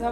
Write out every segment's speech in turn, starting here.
It's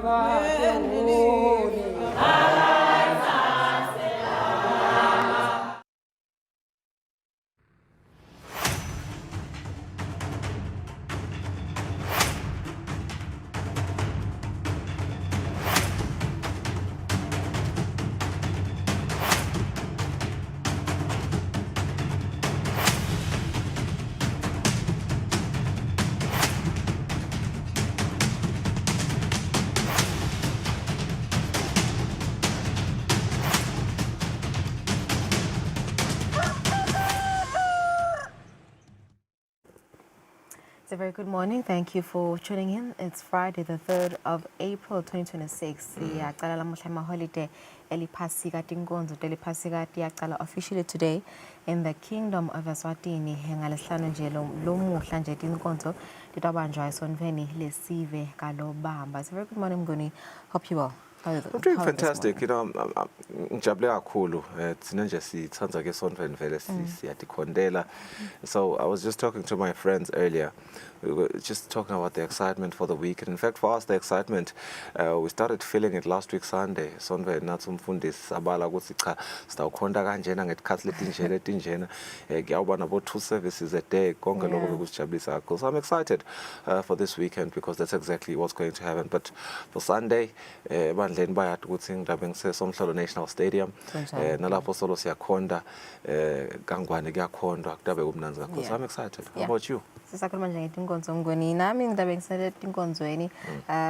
a very good morning. Thank you for tuning in. It's Friday, the 3rd of April, 2026. Siyaqala lamuhla maholiday eliphasika tinkonzo teliphasika tiyaqala officially today in the Kingdom of Eswatini. Ngalesihlanu nje lomuhla nje tinkonzo titabanjwa esonveni lesive kalobamba. It's a very good morning, Mnguni. Hope you well. I'm doing fantastic. You know, ngijabule kakhulu. Thina nje sithanda ke sonto vele siyatikhondela. So I was just talking to my friends earlier. We were just talking about the excitement for the week. And in fact, for us, the excitement, we started feeling it last week Sunday. Sonto nathi umfundisi abala ukuthi cha sitawukhonda kanjena ngetikhathi letinjena. Kuyawuba nabo 2 services a day. Konke lokho bekusijabulisa kakhulu. So I'm excited for this weekend because that's exactly what's going to happen. But for Sunday, bandleni bayathi ukuthi ngidabe ngisesomhlalo National Stadium nalapho solo siyakhonda kangwane kuyakhondwa kudabe kumnanzi kakhulu. So I'm excited. How about you? Sisakhuluma nje ngetinkonzo Mnguni nami ngidabe ngisele tinkonzweni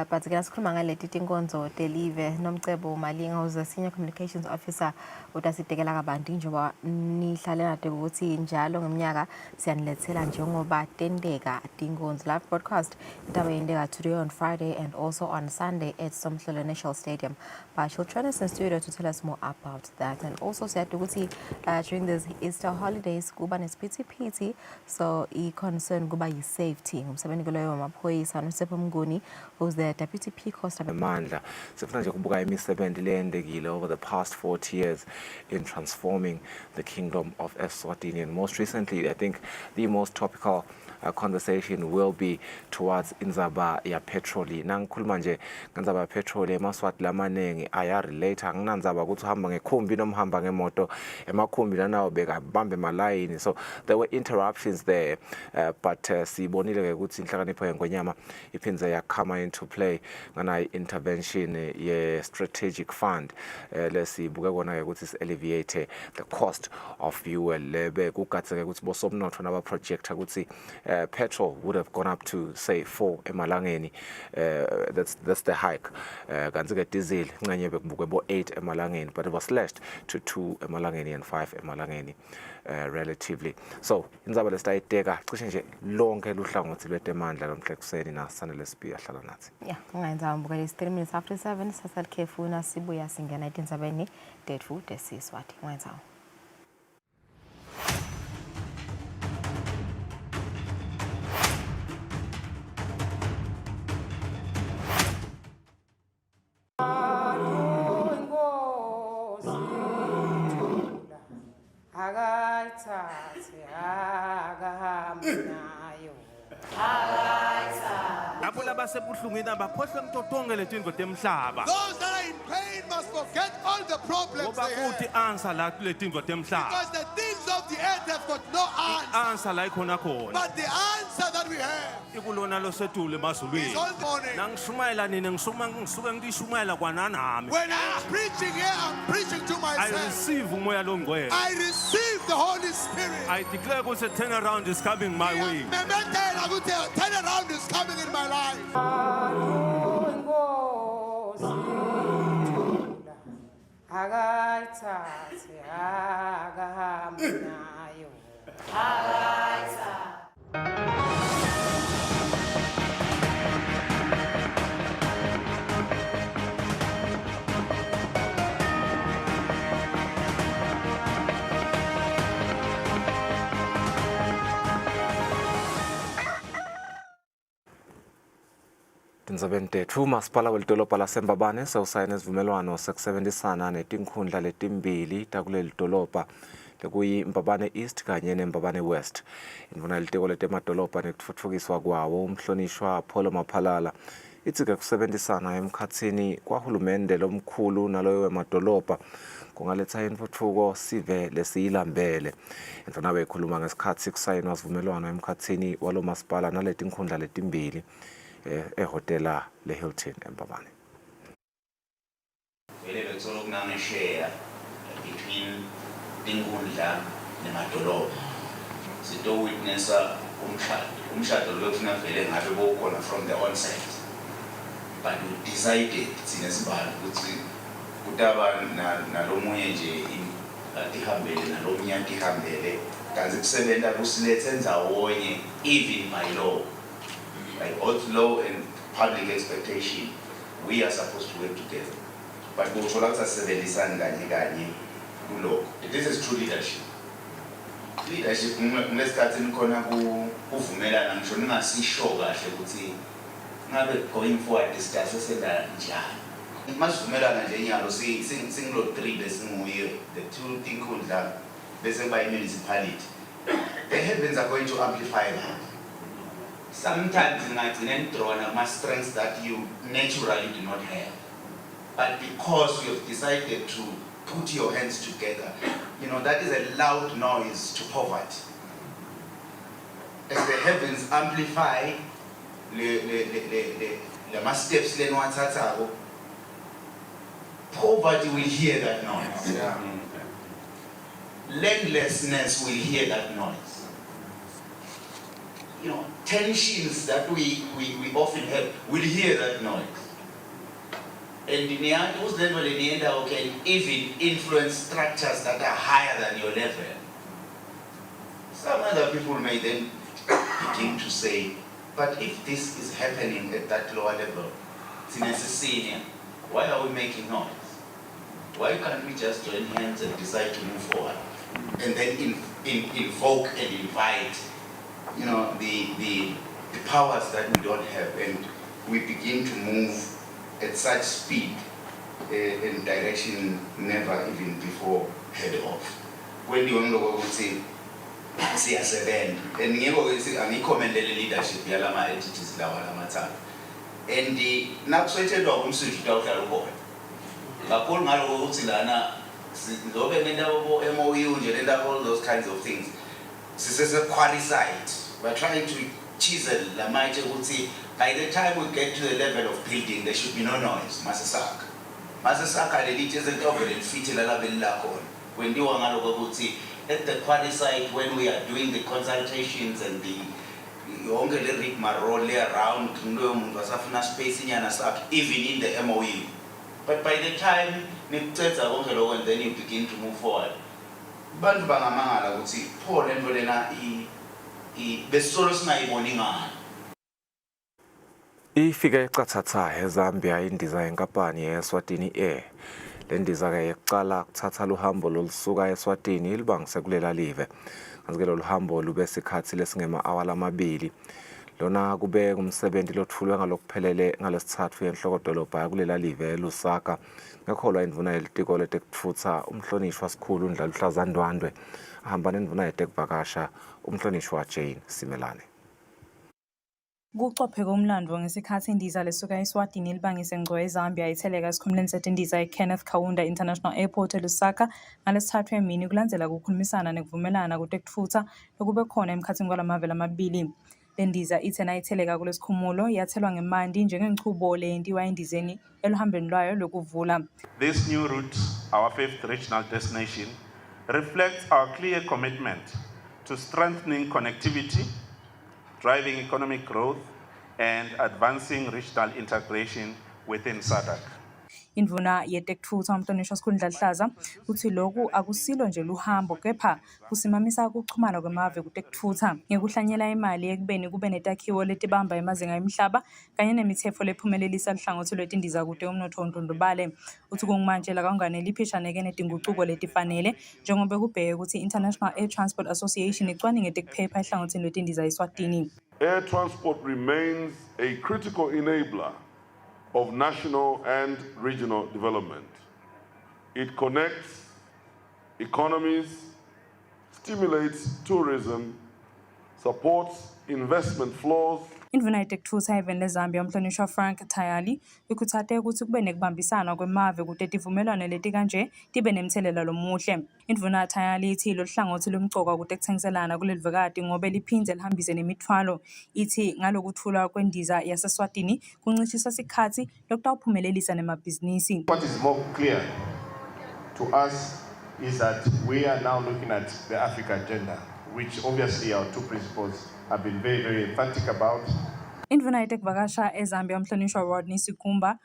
but ke nasikhuluma ngaleti tinkonzo delive nomcebo Malinga uza Senior Communications Officer utasitekela kabanti njengoba nihlale nade ukuthi njalo ngeminyaka siyanilethela njengoba tendeka tinkonzo live broadcast itabe yendeka today on Friday and also on Sunday at Somhlolo National Stadium. But she'll join us in studio to tell us more about that. And also said ukuthi during this Easter holidays kuba nesiphithi so i-concern kuba yi-safety ngumsebenzi kuloyo wamaphoyisa noSipho Mnguni who's the Deputy P Costa Mandla sifuna nje kubuka imisebenzi leyendekile over the past 40 years in transforming the Kingdom of Eswatini, and most recently I think the most topical conversation will be towards indzaba ya petroli. Nangikhuluma nje ngendzaba ya petroli emaswati lamanengi ayarelate anginandzaba ukuthi uhamba ngekhumbi noma uhamba ngemoto emakhumbi lanawo bekabambe malayini, so there were interruptions there, but sibonile ke ukuthi inhlakanipho yengonyama iphindze yakhama into play ngana intervention ye strategic fund lesibuke kona ke ukuthi alleviate the cost of fuel lebe kugatseke ukuthi bosomnotho naba project ukuthi petrol would have gone up to say 4 emalangeni, that's the hike. Kanti ke diesel nganye bekubuke bo 8 emalangeni, but it was slashed to 2 emalangeni and 5 emalangeni relatively. So indzaba lesitayiteka cishe nje lonke luhlangothi lwetemandla lomhlekuseni nasanele sibiya hlala nathi. Yeah, ungayenza mbukela 3 minutes after 7 sasalkhefuna sibuya singena etindzabeni tetfu tesiswati. Ungayenza Those that are in pain must forget all the problems they have. Because the things of the earth have got no answer. But the answer that we have is all morning. When I'm preaching here, I'm preaching to myself. I receive the Holy Spirit. I declare that a turnaround is coming my way. Turnaround is coming in my life. Tindzabeni masipala welidolobha laseMbabane sewusayine isivumelwano sekusebenzisana netinkhundla letimbili takuleli dolobha lekuyi Mbabane East kanye neMbabane West. Indvuna yelitiko letemadolobha nekutfutfukiswa kwawo umhlonishwa Pholo Maphalala itsike kusebenzisana emkhatsini kwahulumende lomkhulu naloyo wemadolobha kungaletha intfutfuko sive lesiyilambele. Indvuna beyikhuluma ngesikhatsi kusayinwa sivumelwano emkhatsini walo masipala naletinkhundla letimbili ehotela leHilton eMbabane. Vele bekuthola kunange-share between tinkhundla nemadolobha. Sito-witnessa umshado lo bekufuna vele ngabe bowukhona from the onset. But we decided sinesibalo ukuthi kutaba nalomunye nje atihambele nalomunye atihambele kanti kusebenta kusilethe ndzawonye even by law. Like both law and public expectation, we are supposed to work together. But kuthola ukuthi asisebenzisani kanye kulokho. This is true leadership. Leadership ngesikhathi nikhona kuvumelana ngisho ningasisho kahle ukuthi ngabe going forward discuss senza njani. Masivumelana nje nyalo singlo 3 besinguye the two tinkhundla bese kuba municipality. The heavens are going to amplify that. Sometimes ngagcina drawn ama strengths that you naturally do not have. But because you have decided to put your hands together, you know, that is a loud noise to poverty. As the heavens amplify the steps poverty will hear that noise. Yeah. Landlessness will hear that noise. You know, tensions that we often have will hear that noise. And those level in the end can even influence structures that are higher than your level. Some other people may then begin to say, but if this is happening at that lower level, senior, why are we making noise? Why can't we just join hands and decide to move forward? And then invoke and invite, you know, the powers that we don't have, and we begin to move at such speed in direction never even before heard of. When you want to say, siyasebenza, and ngikhomendele leadership yalama entities lawa lamathathu. And nakuswethelwa kumsithu tawuhlala ubona. Kakhulu ngaloko ukuthi lana ngobe nendaba MOU nje nendaba all those kinds of things. Sisese qualified. We're trying to chisel lamatshe ukuthi by the time we get to the level of building, there should be no noise. Masasaka. Masasaka lelithi ezentovele lifithi lalabeli lakhona. Kwendiwa ngaloko ukuthi at the quality site when we are doing the consultations and the yonke le rigmarole around loyo muntu wasafuna space inyana sakhe even in the MOU. But by the time nikucetha konke lokho and then you begin to move forward. Bantu bangamangala ukuthi pho lento lena besolo singayiboni ngani. Ifike ecathatha eZambia indiza yenkampani yeEswatini Air. Le ndiza ke yekuqala kuthatha luhambo lolisuka eSwatini ilibangise kulela live. Kanti ke lo luhambo lube sikhathi lesingema awala amabili. Lona kube umsebenzi lothulwe ngalokuphelele ngalesithathu yenhlokodolobha kulela live eLusaka. Ngekholwa indvuna yelitiko letekutfutsa umhlonishwa sikhulu uNdlaluhlaza Ndwandwe ahamba nendvuna yetekuvakasha umhlonishwa Jane Simelane. Kucophe komlando ngesikhathi indiza lesuka eSwatini libangise ngco eZambia itheleka esikhumuleni setindiza eKenneth Kaunda International Airport eLusaka ngalesithathu emini kulandzela kukhulumisana nekuvumelana kutekutfutsa lokube khona emkhatsini kwalamavela amabili. Le ndiza ithena itheleka kulesikhumulo yathelwa ngemandi njengenchubo leyentiwa endizeni eluhambeni lwayo lokuvula. This new route, our fifth regional destination, reflects our clear commitment to strengthening connectivity, driving economic growth, and advancing regional integration within SADC. Indvuna yetekutfutsa umhlonishwa sikhulu Ndlaluhlaza uthi lokhu akusilo nje luhambo kepha kusimamisa ukuchumana kwemave kutekutfutsa ngekuhlanyela imali ekubeni kube netakhiwo letibamba emazinga emhlaba kanye nemitsetfo lephumelelisa luhlangothi lwetindiza kute umnotfo undlondlobale. Uthi kungumanje lakanganele iphishaneke netingucuko letifanele njengoba kubheke ukuthi International Air Transport Association icwaninge tekuphepha ehlangothini lwetindiza eSwatini. Air transport remains a critical enabler of national and regional development. It connects economies, stimulates tourism, supports investment flows. Indvuna yeTekthusa eveni leZambia umhlonishwa Frank Tayali ukhuthathe ukuthi kube nekubambisana kwemave kude tivumelwano leti kanje tibe nemthelela lomuhle. Indvuna Tayali ithi lolu hlangothi lumcoka kude kuthengiselana kuleli vekati ngobe liphindze lihambise nemithwalo. Ithi ngalokuthula kwendiza yase-Eswatini kuncishisa sikhatsi lokutawuphumelelisa nemabhizinisi. What is more clear to us is that we are now looking at the Africa agenda, which obviously our two principles have been very, very emphatic about. Indvuna yetekuvakasha eZambia umhlonishwa Rodney Sikumba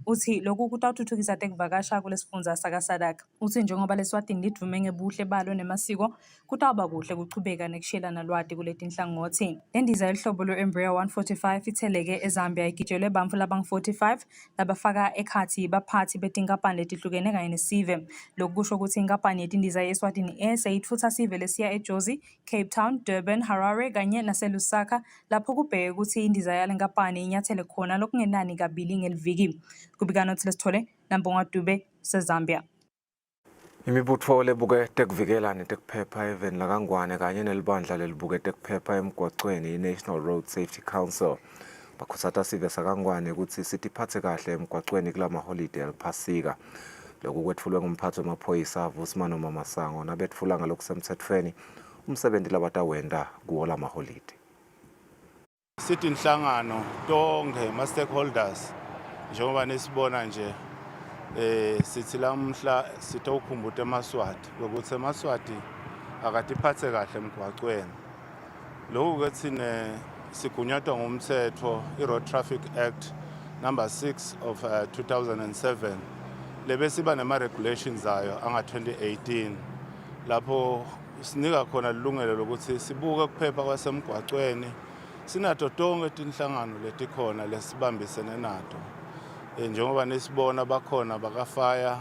uthi lokhu kutawuthuthukisa tekuvakasha kulesifundza sakaSadak. Uthi njengoba leSwatini lidvume ngebuhle balo nemasiko kutawuba kuhle kuchubeka nekushelana lwati kuleti nhlangothi. Lendiza yelihlobo lwe-Embraer 145 itheleke eZambia igijelwe bantfu labang-45 labafaka ekhatsi baphathi betinkampani letihlukene kanye nesive. Lokhu kusho ukuthi inkampani yetindiza ye-Eswatini Air seyitfutsa sive lesiya eJozi, Cape Town, Durban, Harare kanye naseLusaka lapho kubheke ukuthi indiza yale nkampani inyathele khona lokungenani kabili ngeliviki. Kubikana ukuthi lesithole Nambonga Dube seZambia. Imibutho lebuke tekuvikela netekuphepha eveni lakangwane kanye nelibandla lelibuke tekuphepha emgwacweni i-National Road Safety Council bakhutsata sive sakangwane ukuthi sitiphatse kahle emgwacweni kula maholide aliphasika. Lokhu kwetfulwe ngumphathi wemaphoyisa Vusman Mamasango nabetfula ngalokusemthethweni umsebenzi labatawenda kuwo la maholide. Sithi inhlangano tonke ma stakeholders njengoba nisibona nje sithi lamhla sitawukhumbuta eMaswati ukuthi eMaswati akatiphathe kahle emgwacweni. Lokhu ke thina sigunyatwa ngumthetho i-Road Traffic Act number 6 of 2007 lebesiba nema-regulations ayo anga-2018 lapho sinika khona lilungelo lokuthi sibuke ukuphepha kwasemgwacweni sinato tonke tinhlangano letikhona lesibambisene nato. Njengoba nisibona bakhona baka-fire,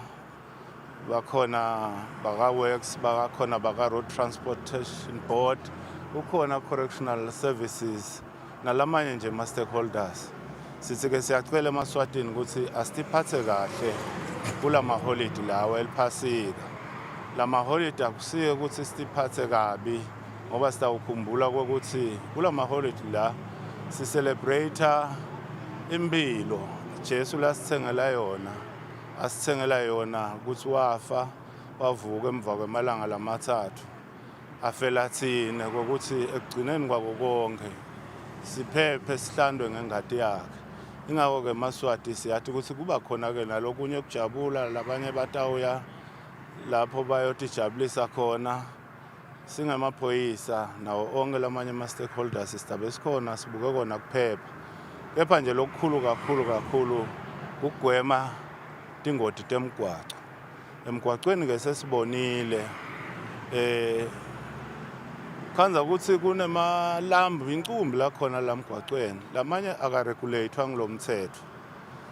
bakhona baka-works, bakhona baka-road transportation board, ukhona correctional services nalamanye nje ma-stakeholders. Sithi-ke siyacela eMaswatini ukuthi asitiphathe kahle kula maholide lawo eliphasika. La maholide akusiye ukuthi sitiphathe kabi ngoba sitawukhumbula ukuthi kula maholide la si-celebrate impilo. Jesu lasithengela yona, asithengela yona ukuthi wafa wavuka emva kwemalanga lamathathu. Afela thina ukuthi ekugcineni kwako konke siphephe sihlandwe ngengadi yakhe. Ingakho ke eMaswati siyathi ukuthi kuba khona ke nalokunye ukujabula labanye batawuya lapho bayotijabulisa khona. Singamaphoyisa nawo onke lamanye ama-stakeholders sitabe sikhona sibuke kona kuphepha. Kepha nje lokukhulu kakhulu ukugwema tingoti temgwaco. Emgwacweni ke sesibonile khanza ukuthi kunemalambu incumbi la khona la mgwacweni lamanye akaregulathwa ngilomthetho.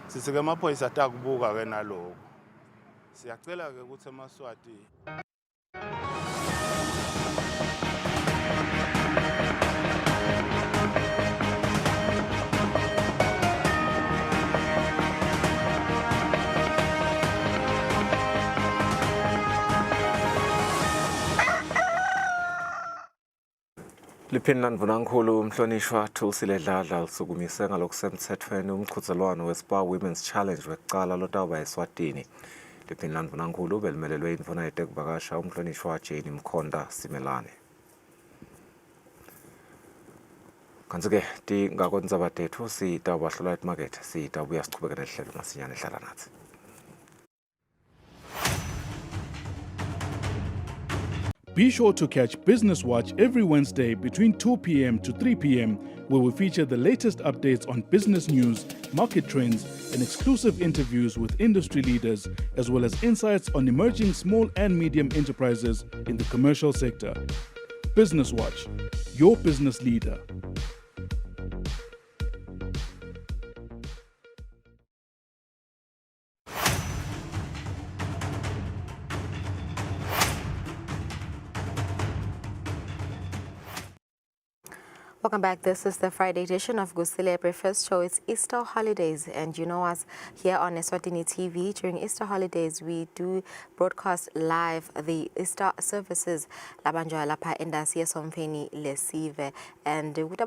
Sithi ke amaphoyisa atakubuka ke naloko. Siyacela ke ukuthi eMaswati Liphinland Vunankulu umhlonishwa Kusile lisukumise ngalokusemthethweni umqhudelwano we-Spa Women's Challenge wekucala lotawuba eSwatini. Liphinland Vunankulu belimelelwe indvuna yetekuvakasha umhlonishwa Jane Mkhonda Simelane. Kanti-ke tingakondzaba tethu sitawubahlola etimakethe sitawubuya sichubeke nelihlelo masinyane hlala nathi. Be sure to catch Business Watch every Wednesday between 2 p.m. to 3 p.m., where we feature the latest updates on business news, market trends, and exclusive interviews with industry leaders, as well as insights on emerging small and medium enterprises in the commercial sector. Business Watch, your business leader. Welcome back. This is the Friday edition of Kusile Breakfast Show. It's Easter holidays, and you know us here on Eswatini TV. During Easter holidays, we do broadcast live the Easter services labanjwa lapha endasi yesomfeni lesive, and with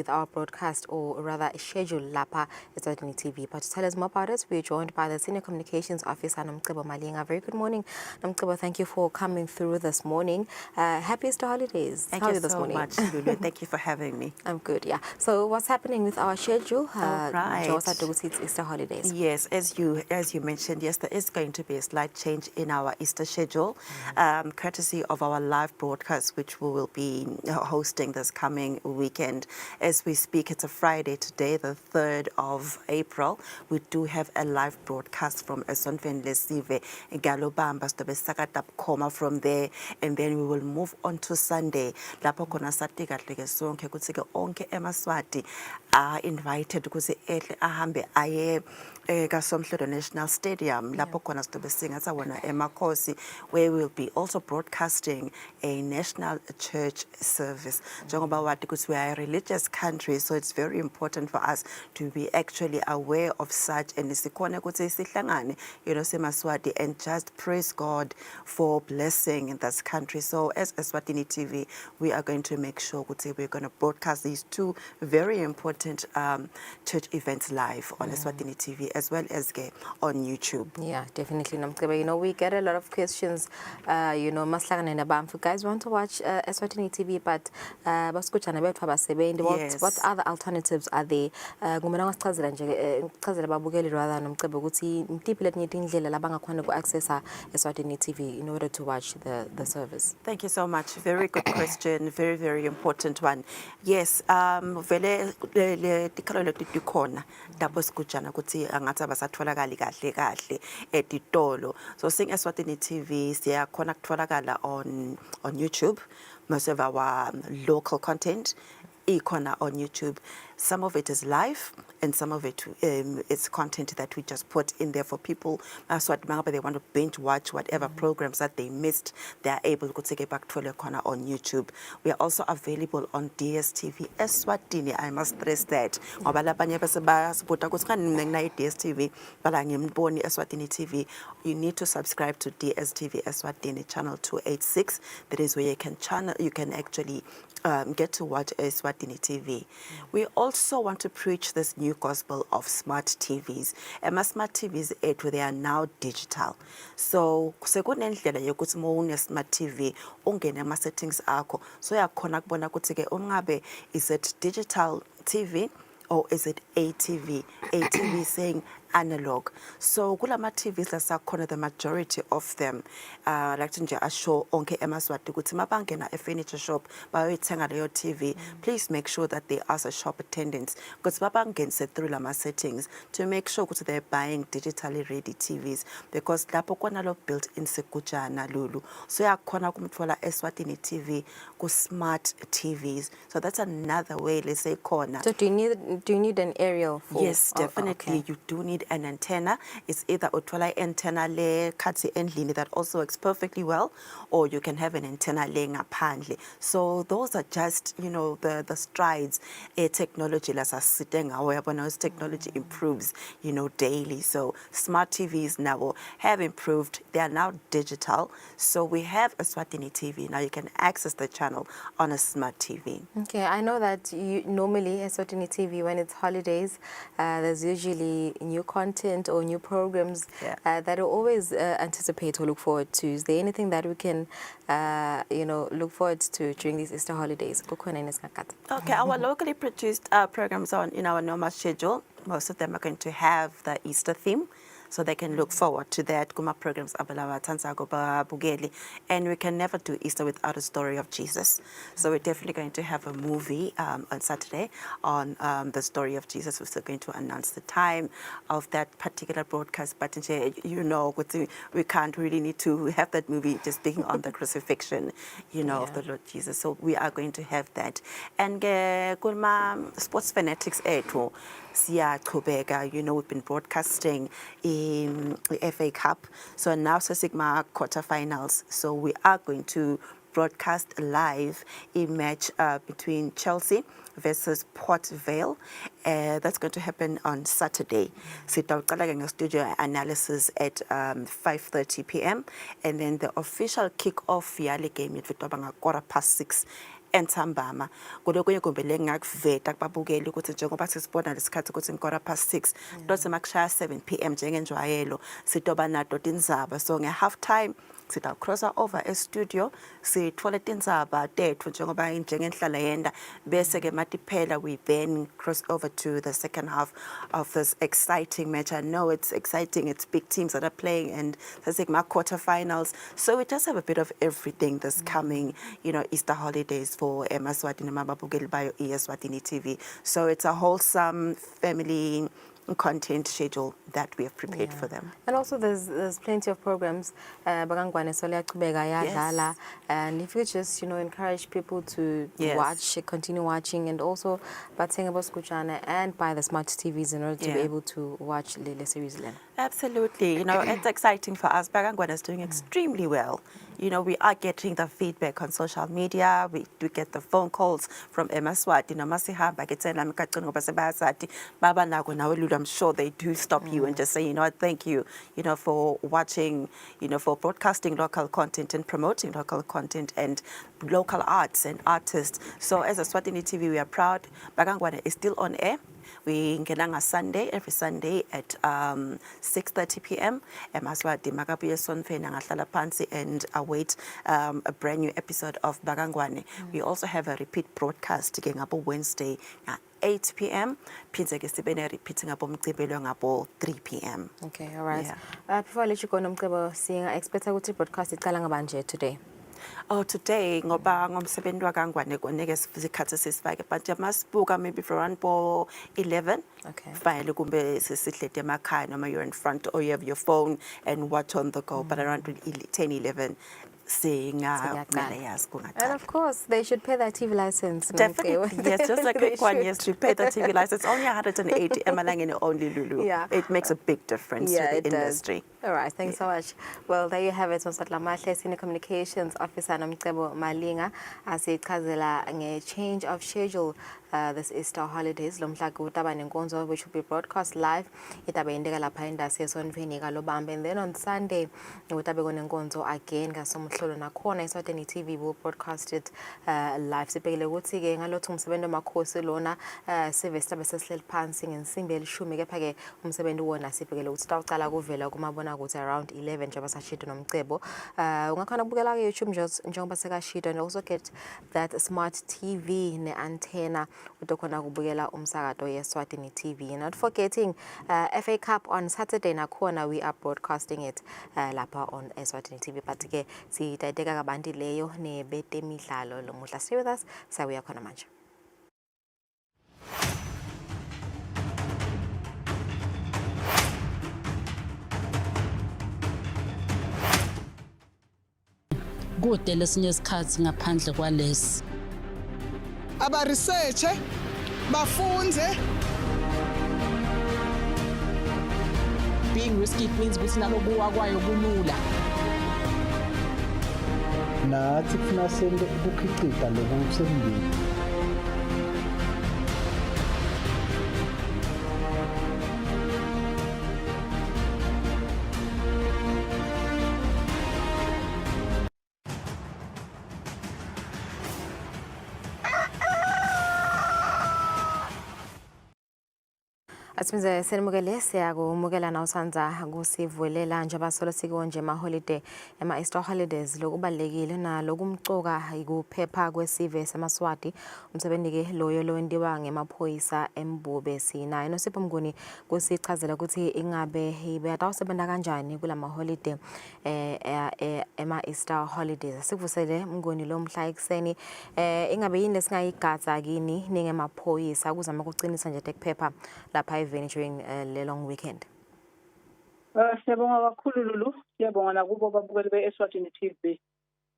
our broadcast, or rather schedule lapha Eswatini TV. But to tell us more about it, we're joined by the Senior Communications Officer Nomcebo Malinga. Very good morning, Nomcebo. Thank you for coming through this morning. Happy Easter holidays. Thank How are you you this so morning? much, Lulu. Thank you for having me. I'm good, yeah. So what's happening with our schedule? Right. It's Easter holidays. Yes, as you mentioned, yes, there is going to be a slight change in our Easter schedule, courtesy of our live broadcast, which we will be hosting this coming weekend. As we speak, it's a Friday today, the 3rd of April. We do have a live broadcast from Eswatini Lesive in Galobamba, from there, and then we will move on to Sunday. Lapho khona sathi kahle ke sonke kuthi ke onke emaswati are invited ukuthi ehle ahambe aye kaSomhledo National Stadium lapho khona sizobe singatha wona emakhosi, where we'll be also broadcasting a national church service. Njengoba wathi ukuthi we are a religious country, so it's very important for us to be actually aware of such, and sikhona ukuthi sihlangane semaswati and just praise God for blessing in this country. So as Eswatini TV, we are going to make sure that we're going to broadcast these two very important church events live on Eswatini TV as well as on YouTube. Yeah, definitely. You know, we get a lot of questions, you guys want to watch Eswatini TV, but what other alternatives are there? Eswatini TV in order to watch the service. Thank you so much. Very good question. Very, very important one. Yes, vele tikalo letikhona lapho sikujana ukuthi angathi abasatholakali kahle etitolo. So seeing Eswatini TV siyakhona kutholakala on YouTube. Most of our local content ikhona on YouTube. Some of it is live, and some of it is content that we just put in there for people. So they want to binge watch whatever programs that they missed. They are able to take it back to the corner on YouTube. We are also available on DSTV Eswatini. I must stress that. DSTV, but Eswatini TV. You need to subscribe to DSTV Eswatini channel 286. That is where you can actually get to watch Eswatini TV. We also want to preach this new gospel of smart TVs. Smart TVs, they are now digital. So, sekunendlela yokuthi uma smart TV ungene ama settings akho. So yakhona kubona ukuthi ke ungabe is it digital TV or is it ATV? ATV saying analog. So kulama TVs lasakhona, the majority of them like nje asho onke emaswati ukuthi mabangena a furniture shop bayoyithenga leyo TV, please make sure that they ask a shop attendants because babangenise through lama settings to make sure that they're buying digitally ready TVs, because lapho kona lo built in sekujana Lulu. So yakhona kumtfola Eswatini TV ku smart TVs. So that's another way, let's say corner. So do you need an aerial for? Yes, definitely. Okay. You do need an antenna. It's either uthola antenna le khathi endlini that also works perfectly well, or you can have an antenna le ngaphandle. So those are just, the strides technology lasasite ngawo yabona as technology improves, daily. So smart TVs now have improved. They are now digital. So we have a Eswatini TV. Now you can access the channel on a smart TV. Okay, I know that normally Eswatini TV, when it's holidays, there's usually new content or new programs that we always anticipate or look forward to. Is there anything that we can, look forward to during these Easter holidays? Okay, our locally produced programs are in our normal schedule. Most of them are going to have the Easter theme, so they can look forward to that. Kuma programs and we can never do Easter without a story of Jesus. So we're definitely going to have a movie on Saturday on the story of Jesus. We're still going to announce the time of that particular broadcast, but we can't really need to have that movie just speaking on the crucifixion, of the Lord Jesus. So we are going to have that. And sports fanatics we've been broadcasting in the FA Cup. So now Sigma quarterfinals. So we are going to broadcast live a match between Chelsea versus Port Vale. That's going to happen on Saturday. Sitawuqala studio analysis at 5:30 p.m. and then the official kick-off yale game itfitwa 6:15 entsambama. Kulokunye kumbe lengakuveta kubabukeli ukuthi njengoba sisibona lesikhathi ukuthi 6:15 dose makushaya 7 p.m. njengenjwayelo sitoba nato tindzaba so nge-half time sita crosser over e-studio sithola tindzaba tethu njengoba njengenhlala yenda bese ke matiphela we then cross over to the second half of this exciting match. I know it's exciting, it's big teams that are playing and there's like my quarterfinals, so it does have a bit of everything this coming, you know, Easter holidays for Eswatini mababukeli bayo Eswatini TV. So it's a wholesome family content schedule that we have prepared for them. And also there's plenty of programs bakangwane soliyachubeka yadlala, and if you just, you know, encourage people to watch, continue watching, and also bathenga boskutshana and buy the smart TVs in order to be able to watch the series then. Absolutely. You know, it's exciting for us. Bakangwane is doing extremely well. You know, we are getting the feedback on social media. We do get the phone calls from Eswatini. I'm sure they do stop you and just say, you know what, thank you, you know, for watching, you know, for broadcasting local content and promoting local content and local arts and artists. So as Eswatini TV, we are proud. Bakangwane is still on air. We ngenanga Sunday, every Sunday at 6:30 p.m. Maswati makabuye sonfena ngahlala phansi and await a brand new episode of Bakangwane. We also have a repeat broadcast again ngabo Wednesday at 8 p.m. Phinze ke sibe ne repeating ngabo Mcibelo ngabo 3 p.m. Okay, all right. Before I let you go Nomcebo, singa expect ukuthi broadcast iqala ngabanje today. Oh, today ngoba ngomsebenzi wakangwane koneke isikhathi sesifake but masibuka maybe for around 11. Okay. File kumbe sesihlete emakhaya noma you're in front or you have your phone and watch on the go, but around 10-11 and of course they should pay their TV license. Definitely. Yes, just a quick one. Yes, to pay the TV license. Only 180 emalangeni only, Lulu. Yeah. It makes a big difference to the industry. All right, thanks so much. Well, there you have it. Nosatla Senior Communications Officer Nomcebo Malinga asichazela nge change of schedule this Easter holidays lomhla kutaba nenkonzo which will be broadcast live itabe indeka lapha endasi esonveni kalobambe, and then on Sunday utabe konenkonzo again ngasomhlolo nakhona Eswatini TV will broadcast it live. Sibhekele ukuthi ke ngalothi umsebenzi wamakhosi lona Sylvester besehleli phansi ngensimbi elishumi, kepha ke umsebenzi wona sibhekele ukuthi tawucala kuvela kumabona ukuthi around 11 njengoba sashito Nomcebo. Ungakhona ukubukela ku YouTube njengoba sekashito, and also get that smart TV ne antenna utokhona kubukela umsakazo yeSwatini TV. Not forgetting FA Cup on Saturday nakhona we are broadcasting it lapha on Eswatini TV. But ke sitayiteka kabanti leyo nebetemidlalo lomuhla. Stay with us, sabuya khona manje. Kude lesinye isikhathi ngaphandle kwalesi aba research bafunze. Being risky means ukuthi nalokuwa kwayo kulula. Nathi kufuna sente ukukhicita lokusemndeni. Asimize senimukele siyakumukela na usanza kusivulela njengoba solo sikonje holiday Easter holidays. Lokubalekile na lokumcoka ikuphepha kwesive semaswati umsebenzi ke loyo lowendiwa ngemaphoyisa embube sinayo noSipho Mnguni kusichazela ukuthi ingabe ibeyatawusebenza kanjani kulama holiday Easter holidays. Sikuvusele Mnguni lomhla ekseni ingabe yini lesingayigatsa kini ningemaphoyisa kuzama ukuqinisa nje tekuphepha lapha during the long weekend. Siyabonga kakhulu Lulu, siyabonga nakubo babukeli beEswatini TV.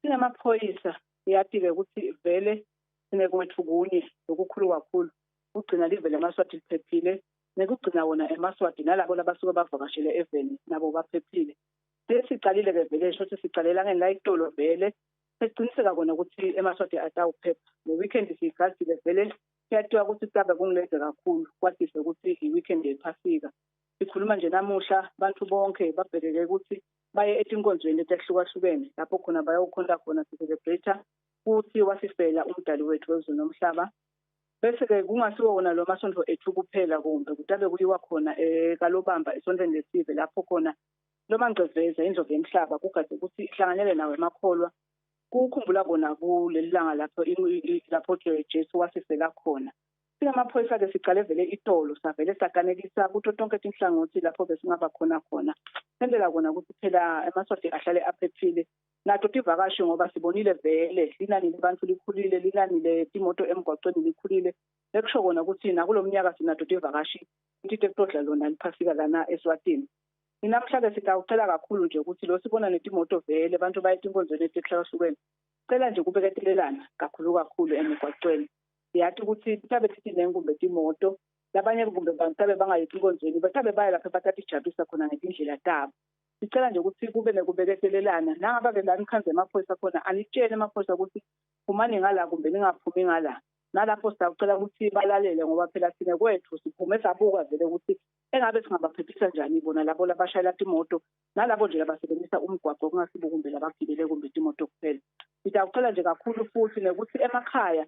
Sinamaphoyisa iyadike ukuthi vele sinekwethu kunye lokukhulu kakhulu ugcina live lemaswati liphephile nekugcina wona emaswati nalabo labasuka bavakashele eveni nabo baphephile. Sesicalile ke vele shothi sicalela ngenla itolo vele sesiqiniseka kona ukuthi emaswati atawuphepha. Ne-weekend siyigadile vele kuyathiwa ukuthi kutabe kungilede kakhulu kwatise ukuthi i-weekend ephasika. Sikhuluma nje namuhla abantu bonke babhekeke ukuthi baye etinkonzweni etahlukahlukene lapho khona bayawukhonta khona sicelebrate ukuthi wasifela umdali wethu wezulu nomhlaba. Bese-ke kungasiwo wona lo masonto ethu kuphela kumbe kutabe kuyiwa khona kalobamba esontweni lesive lapho khona lo mangceveza indlovu yemhlaba kugade ukuthi ihlanganele nawe emakholwa kukhumbula kona kuleli langa lapho lapho Jesu wasifela khona. Singamaphoyisa-ke sicale vele itolo savele sakanekisa kuto tonke tinhlangothi lapho besingaba khona senzela kona ukuthi phela emaswati ahlale aphephile nato tivakashi ngoba sibonile vele linani labantu likhulile, linani letimoto emgwaqweni likhulile. Lekusho kona ukuthi nakulo mnyaka sinato tivakashi into ekutodla lona liphasika lana Eswatini. Namhlanje sitawucela kakhulu nje ukuthi lo sibona netimoto vele abantu bayetinkonzweni ezihlukahlukene. Cela nje kubeketelelana kakhulu emgwaqweni. Siyathi ukuthi mhlambe sithi nengumbe timoto labanye kumbe bantabe bangayithi inkonzweni bathabe baya lapha batatijabulisa khona ngendlela tabo. Sicela nje ukuthi kube nekubeketelelana nangabe la nikhanze emaphoyisa khona anitshele emaphoyisa ukuthi phumani ngala kumbe ningaphumi ngala. Nalapho sitawucela ukuthi balalele ngoba phela sine kwethu siphume sabuka vele ukuthi engabe singabaphephisa njani bona labo labashayela imoto nalabo nje labasebenzisa umgwaqo kungasibo kumbe labagibele kumbe imoto kuphela. Sitawucela nje kakhulu futhi nekuthi emakhaya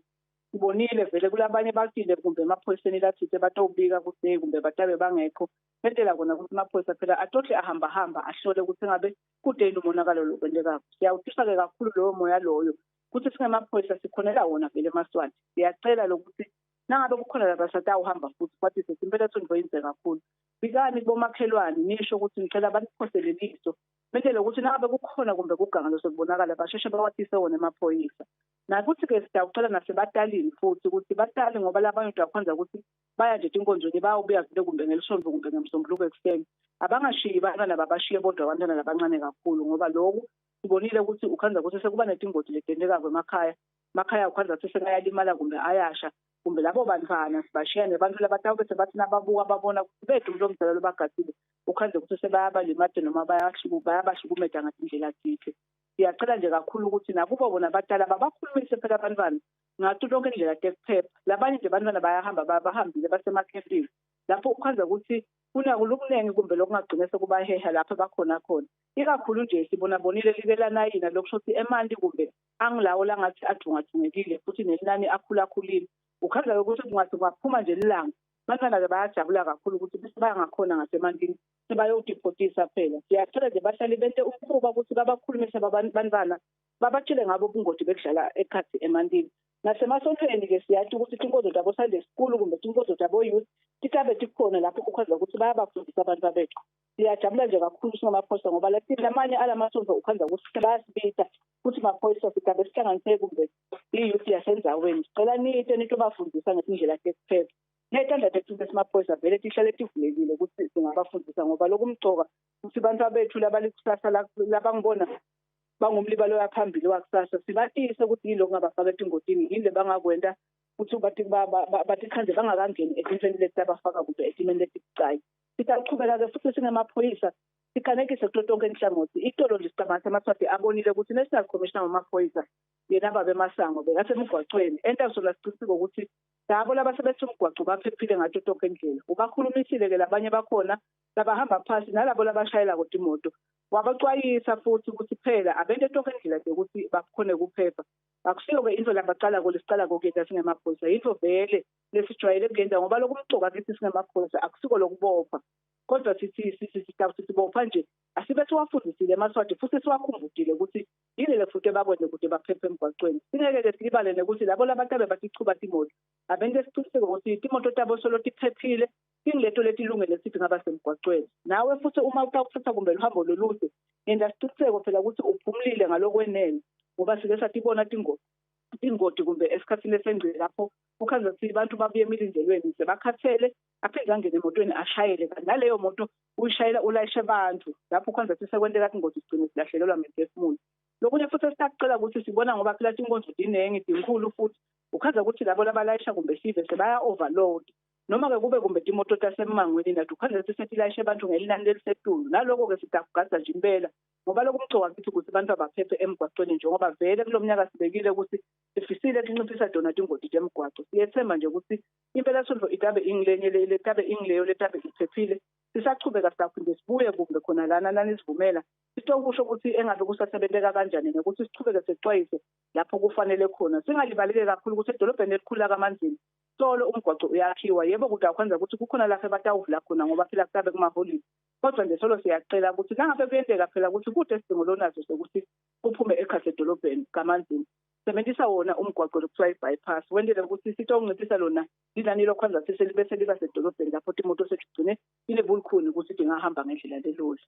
sibonile vele kulabanye bakile kumbe emaphoyiseni lathithe batawubika ukuthi kumbe batabe bangekho. Bentela kona ukuthi amaphoyisa phela atohle ahamba ahlole ukuthi ngabe kudeni umonakalo lokwendekako. Siyawuthisa-ke kakhulu lowo moya loyo ukuthi singamaphoyisa sikhonela wona vele emaswati. Siyacela lokuthi nangabe kukhona labasatawuhamba futhi kwathi sesimpela sonvoyinze kakhulu. Bikani bomakhelwane nisho ukuthi ngicela baniphosele liso. Bentele ukuthi nangabe kukhona kumbe kugangalo sokubonakala basheshe bawathise wona emaphoyisa. Nakuthi-ke sitawucela nasebatalini futhi ukuthi batali ngoba labanye uyakhonza ukuthi baya nje tinkonzweni bayawubuya vele kumbe ngelisonto kumbe ngemsombuluko ekuseni. Abangashiyi abantwana babashiye bodwa abantwana labancane kakhulu ngoba lokhu sibonile ukuthi ukhanza ukuthi sekuba netingoti letendekako emakhaya ukhanza ukuthi sekayalimala kumbe ayasha kumbe labo bantwana sibashiya nebantu labatawube sebathi nababuka babona ukuthi bethu umuntu omdala lobagadile ukhanze ukuthi sebayabalimade noma bayabahlukumeda ngatindlela thithe. Siyacela nje kakhulu ukuthi nakubo bona batala babakhulumise phela abantwana ngathi lonke indlela tekuphepha. Labanye nje abantwana bayahamba bahambile basemakhefini lapho ukhanza ukuthi kunakulungi kumbe lokungagcine sekubaheha lapha bakhona khona. Ikakhulu nje bonile libelana yina lokusho ukuthi emanti kumbe angilawo langathi adungathungekile futhi nelinani akhulakhulile. Ukhanza ukuthi kungathi kungaphuma nje lilanga abantwana bayajabula kakhulu ukuthi bese bayangakhona ngasemantini sebayodipotisa phela. Siyacela nje bahlale bente umkhuba ukuthi babakhulumise abantwana babatshele ngabo ubungoti bekudlala ekhathi emantini. Nasemasontweni-ke siyathi ukuthi tinkonzo zabo Sunday school kumbe tinkonzo zabo youth titabe tikhona lapho ukhanza ukuthi bayabafundisa abantu bethu. Siyajabula nje kakhulu singamaphoyisa ngoba lamanye alamasonto ukhanza ukuthi bayasibita ukuthi maphoyisa sitabe sihlanganise kumbe i-youth yasenzaweni. Sicela nithi bafundisa ngendlela tekuphepha. Nethanda tethu besimaphoyisa vele tihlale tivulekile ukuthi singabafundisa ngoba lokumcoka ukuthi abantu bethu labalikusasa labangibona bangumlibalo yaphambili wakusasa sibatise ukuthi yilo kungabafaka etingotini yini bangakwenda ukuthi batikhanze bangakangeni etintweni leti abafaka kumbe etimeni letibucayi. Sitaqhubeka-ke futhi singemaphoyisa sikhanekise kulo tonke inhlangothi. Itolo nje sicabanga amaswati abonile ukuthi National Commissioner wamaphoyisa yena babe masango bekasemgwaqweni entasola siqiniseke ukuthi labo labasebenza umgwaqo baphephile ngato tonke indlela. Ubakhulumisile-ke labanye bakhona labahamba phasi nalabo labashayela kodwa imoto wabacwayisa futhi ukuthi phela abente tonke indlela nje ukuthi bakhone kuphepha. Akusiyo-ke into labaqala siqala kokuyenta singemaphoyisa yinto vele lesijwayele kuyenza ngoba lokumcoka kithi singemaphoyisa akusiko lokubopha kodwa sibopha nje asibe siwafundisile emaswati futhi siwakhumbudile ukuthi yini le futhi bakwenze ukuthi baphephe emgwaqweni. Singeke-ke silibale nekuthi labo labatabe batichuba timoto abente siqiniseke ukuthi timoto tabo solo tiphephile ingileto letilungele sithi ngaba semgwaqweni. Nawe futhi uma utawuthatha kumbe luhambo lolude yenda siqiniseko phela ukuthi uphumulile ngalokwenene ngoba sike satibona tingoti kumbe esikhathini esengcile lapho ukhanza ukuthi abantu babuye emilindelweni sebakhathele aphinde angene emotweni ashayele naleyo moto uyishayela ulayishe abantu lapho ukhanza ukuthi sekwenteka ingoti sigcine silahlekelwa imiphefumulo. Lokunye futhi sitacela ukuthi sibona ngoba phela tinkonzo dinenge dinkulu futhi ukhanza ukuthi labo labalayisha kumbe sive sebaya overload noma-ke kube kumbe imoto tasemangweni nathi kukhanje sisethi layishe abantu ngelinani lelisetulu. Naloko-ke sidagugasa nje impela ngoba lokhu umgcoka kithi ukuthi abantu abaphephe emgwaqweni njengoba vele kulo mnyaka sibekile ukuthi sifisile kunciphisa dona tingoti temgwaqo. Siyethemba nje ukuthi impela Sondlo itabe ingilenye letabe ingileyo letabe iphephile. Sisachubeka sizaphinde sibuye kumbe khona lana nanisivumela sitokusho ukuthi engabe kusasebenteka kanjani nokuthi sichubeke sexwayise lapho kufanele khona. Singalibaleke kakhulu ukuthi edolobheni elikhulu kaManzini solo umgwaqo uyakhiwa. Yebo kuda kwenza ukuthi kukhona lapho batawuvula khona ngoba phela kusabe kumaholide. Kodwa nje solo siyacela ukuthi nangabe kuyenteka phela ukuthi kude sidingo lonazo sokuthi kuphume ekhaya edolobheni kaManzini. Sebenzisa wona umgwaqo lokuthiwa i-bypass wendele ukuthi sitokunciphisa lona linani lokwenza bese liba sedolobheni lapho imoto sekugcine inebulukhuni ukuthi ingahamba ngendlela leloli.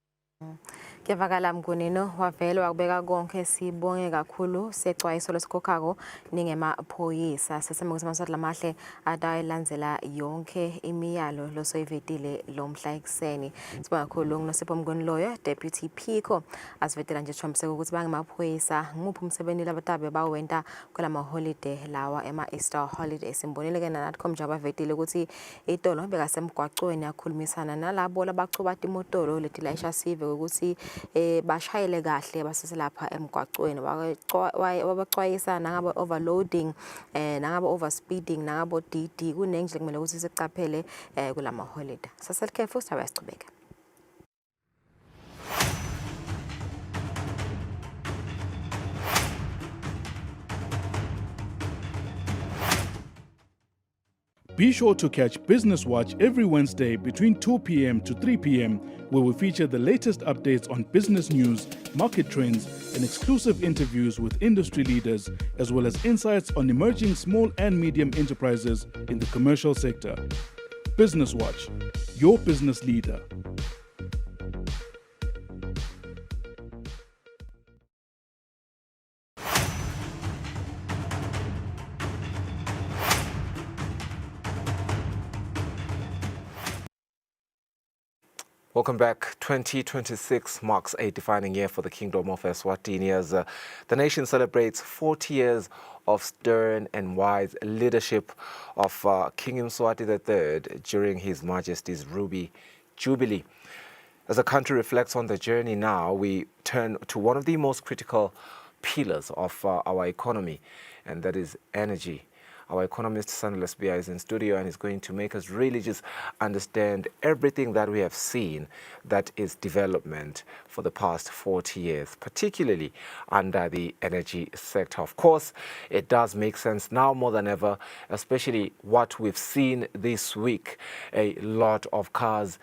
Kuyavakala Mgunino wavele wakubeka konke sibonge kakhulu secwayiso lesikhokhako ningemaphoyisa sesemukuthi amaswati lamahle atayilandzela yonke imiyalo losoyivetile lomhla ekuseni. Sibonga kakhulu nguNosipho Mguniloyo Deputy Pico asivetela nje thombiseka ukuthi bangemaphoyisa ngumuphi umsebenzi labatabe bawenta kulama holiday lawa ema-Easter holiday. Simbonile ke nathi nje abavetile ukuthi itolo bekasemgwaqweni yakhulumisana nalabo labachubata imotolo leti layisha sive ukuthi bashayele kahle baseselapha emgwaqweni wabacwayisa nangabo overloading nangabo overspeeding nangabo DD kunenje kumele ukuthi sicaphele kulama holiday. Saselikhe futhi abasicubeka. Be sure to catch Business Watch every Wednesday between 2 p.m. to 3 p.m., where we feature the latest updates on business news, market trends, and exclusive interviews with industry leaders, as well as insights on emerging small and medium enterprises in the commercial sector. Business Watch, your business leader. Welcome back. 2026 marks a defining year for the Kingdom of Eswatini as the nation celebrates 40 years of stern and wise leadership of King Mswati III during His Majesty's Ruby Jubilee. As the country reflects on the journey now, we turn to one of the most critical pillars of our economy, and that is energy. Our economist, Sandy Lesbia, is in studio and is going to make us really just understand everything that we have seen that is development for the past 40 years, particularly under the energy sector. Of course, it does make sense now more than ever, especially what we've seen this week. A lot of cars,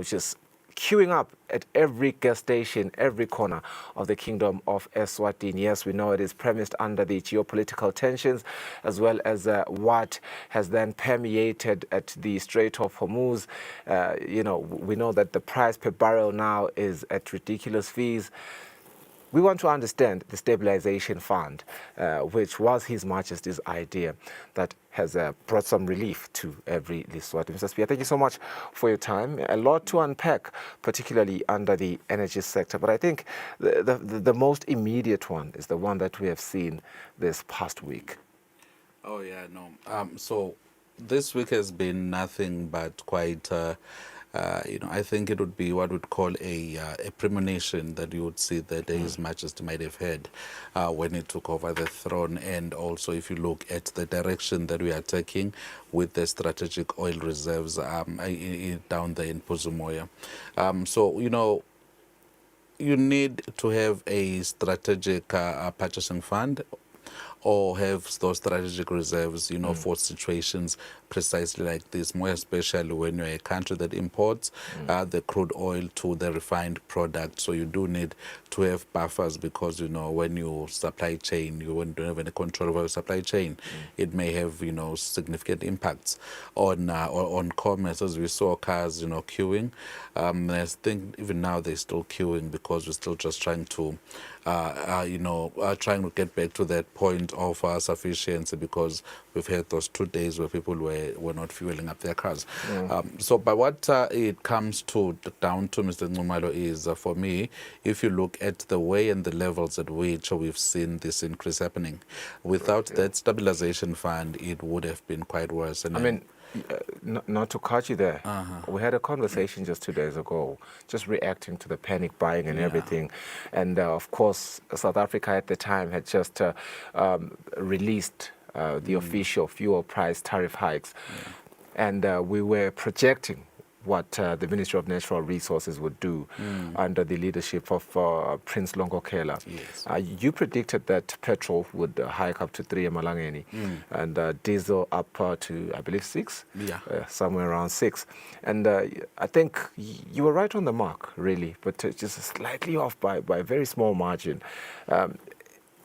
just queuing up at every gas station, every corner of the Kingdom of Eswatini. Yes, we know it is premised under the geopolitical tensions, as well as what has then permeated at the Strait of Hormuz. We know that the price per barrel now is at ridiculous fees. We want to understand the stabilization fund, which was His Majesty's idea, that has brought some relief to every Leswati. Mr. Speaker, thank you so much for your time. A lot to unpack, particularly under the energy sector. But I think the most immediate one is the one that we have seen this past week. Oh, yeah, no. So this week has been nothing but quite... I think it would be what we'd call a premonition that you would see that His Majesty might have had when he took over the throne. And also, if you look at the direction that we are taking with the strategic oil reserves down there in Puzumoya. You need to have a strategic purchasing fund or have those strategic reserves, for situations precisely like this, more especially when you're a country that imports the crude oil to the refined product. So you do need to have buffers because, when you supply chain, you don't have any control over your supply chain. It may have, significant impacts on commerce. As we saw cars, queuing. I think even now they're still queuing because we're still just trying to, trying to get back to that point of sufficiency, because we've had those 2 days where people were not fueling up their cars. But what it comes down to, Mr. Nxumalo, is for me, if you look at the way and the levels at which we've seen this increase happening, without that stabilization fund, it would have been quite worse. And Not to cut you there. We had a conversation just 2 days ago, just reacting to the panic buying and everything. And of course, South Africa at the time had just released the official fuel price tariff hikes. And we were projecting what the Ministry of Natural Resources would do under the leadership of Prince Longokela. Yes. You predicted that petrol would hike up to 3 emalangeni and diesel up to, I believe, 6? Yeah. Somewhere around 6. And I think you were right on the mark, really, but just slightly off by a very small margin.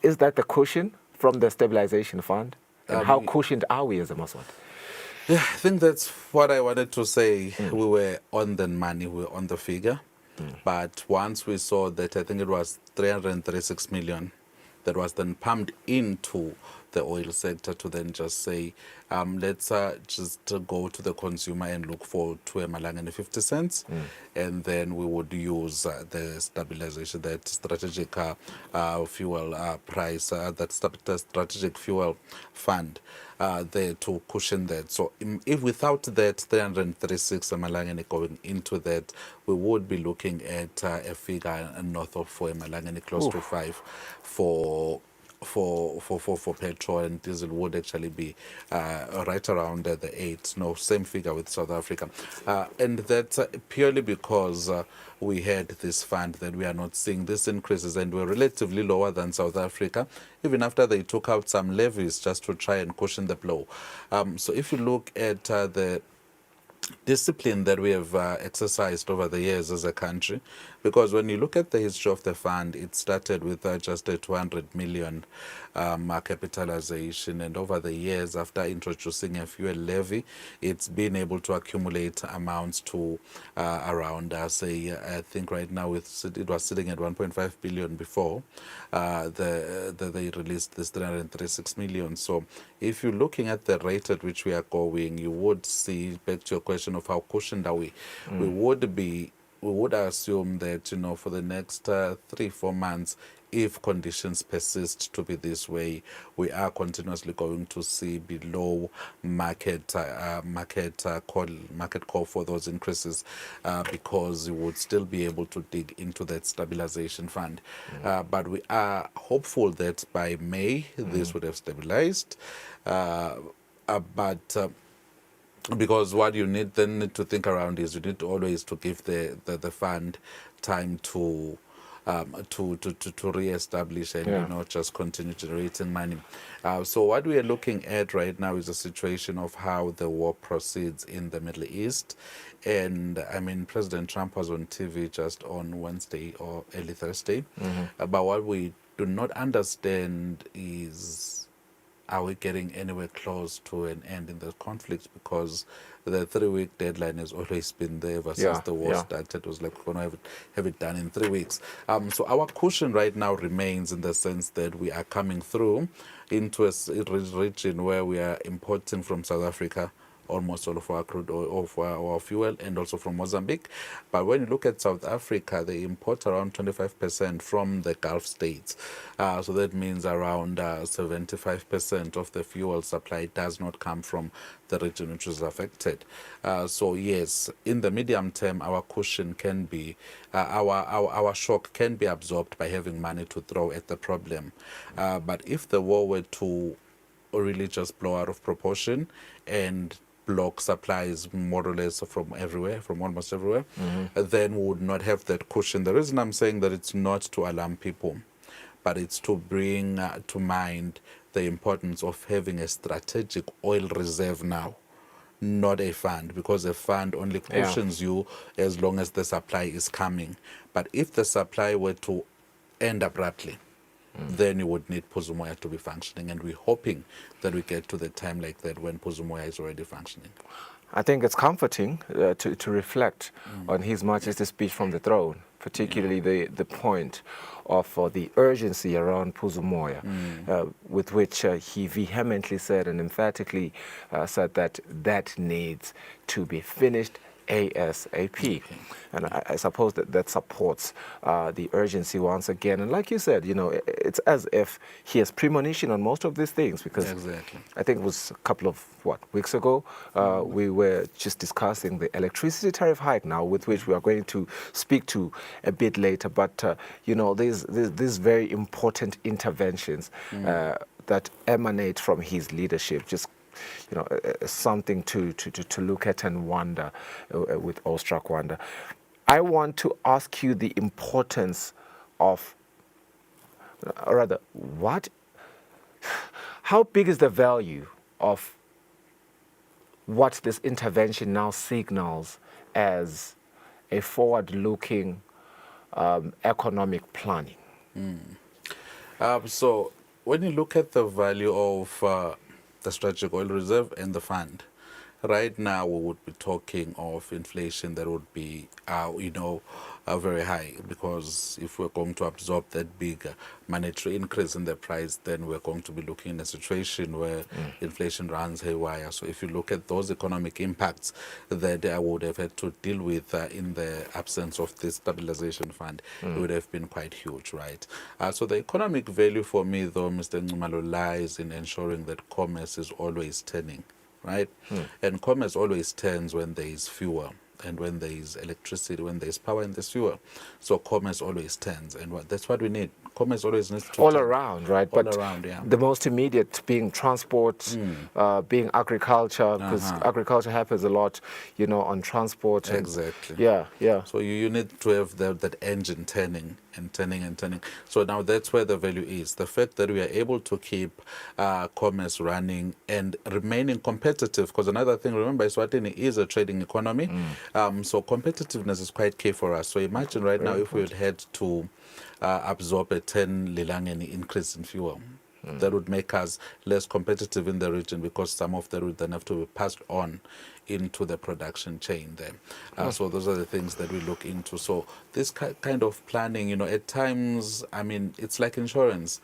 Is that the cushion from the stabilization fund? And how cushioned are we as a Maswat? Yeah, I think that's what I wanted to say. We were on the money, we were on the figure. But once we saw that, I think it was 336 million that was then pumped into the oil sector to then just say, let's just go to the consumer and look for 2 emalangeni 50 cents. And then we would use the stabilization, that strategic fuel price, that strategic fuel fund there to cushion that. So if without that 336 emalangeni going into that, we would be looking at a figure north of 4 emalangeni, close to 5 for petrol, and diesel would actually be right around the 8. No, same figure with South Africa. And that's purely because we had this fund that we are not seeing these increases, and we're relatively lower than South Africa, even after they took out some levies just to try and cushion the blow. So if you look at the discipline that we have exercised over the years as a country, because when you look at the history of the fund, it started with just a 200 million capitalization, and over the years, after introducing a fuel levy, it's been able to accumulate amounts to around, say, I think right now it was sitting at 1.5 billion before they released this 336 million. So if you're looking at the rate at which we are going, you would see, back to your question of how cushioned are we, we would assume that, you know, for the next 3-4 months, if conditions persist to be this way, we are continuously going to see below market call for those increases, because we would still be able to dig into that stabilization fund. But we are hopeful that by May this would have stabilized. Because what you need then to think around is you need always to give the fund time to re-establish and you know, just continue generating money. So what we are looking at right now is a situation of how the war proceeds in the Middle East. And I mean, President Trump was on TV just on Wednesday or early Thursday. But what we do not understand is, are we getting anywhere close to an end in the conflict? Because the 3-week deadline has always been there ever since the war started. It was like, we're going to have it done in 3 weeks. So our cushion right now remains in the sense that we are coming through into a region where we are importing from South Africa almost all of our crude oil, of our fuel, and also from Mozambique. But when you look at South Africa, they import around 25% from the Gulf states. So that means around 75% of the fuel supply does not come from the region which is affected. So yes, in the medium term, our cushion can be, our shock can be absorbed by having money to throw at the problem. But if the war were to really just blow out of proportion and block supplies more or less from everywhere, from almost everywhere, then we would not have that cushion. The reason I'm saying that it's not to alarm people, but it's to bring to mind the importance of having a strategic oil reserve now, not a fund, because a fund only cushions you as long as the supply is coming. But if the supply were to end abruptly, then you would need Puzumoya to be functioning, and we're hoping that we get to the time like that when Puzumoya is already functioning. I think it's comforting to reflect on His Majesty's speech from the throne, particularly the point of the urgency around Puzumoya, with which he vehemently said and emphatically said that that needs to be finished ASAP. And I suppose that supports the urgency once again. And like you said, it's as if he has premonition on most of these things, because Exactly. I think it was a couple of, weeks ago, we were just discussing the electricity tariff hike now, with which we are going to speak to a bit later. But, these very important interventions that emanate from his leadership, just something to look at and wonder, with awestruck wonder. I want to ask you the importance of, how big is the value of what this intervention now signals as a forward-looking economic planning? So when you look at the value of the strategic oil reserve and the fund, right now we would be talking of inflation that would be, very high, because if we're going to absorb that big monetary increase in the price, then we're going to be looking in a situation where inflation runs haywire. So if you look at those economic impacts that I would have had to deal with in the absence of this stabilization fund, it would have been quite huge, right? So the economic value for me, though, Mr. Nxumalo, lies in ensuring that commerce is always turning, right? And commerce always turns when there is fuel, and when there is electricity, when there is power and there's fuel. So commerce always turns, and that's what we need. Commerce always needs to all turn. around, right? All But around, yeah. the most immediate being transport, being agriculture, because agriculture happens a lot, on transport. Exactly. Yeah. So you need to have that engine turning and turning and turning. So now that's where the value is. The fact that we are able to keep commerce running and remaining competitive, because another thing, remember, Eswatini is a trading economy. So competitiveness is quite key for us. So imagine right now if we had to absorb a 10 lilangeni increase in fuel. That would make us less competitive in the region, because some of that would then have to be passed on into the production chain there. So those are the things that we look into. So this kind of planning, at times, it's like insurance.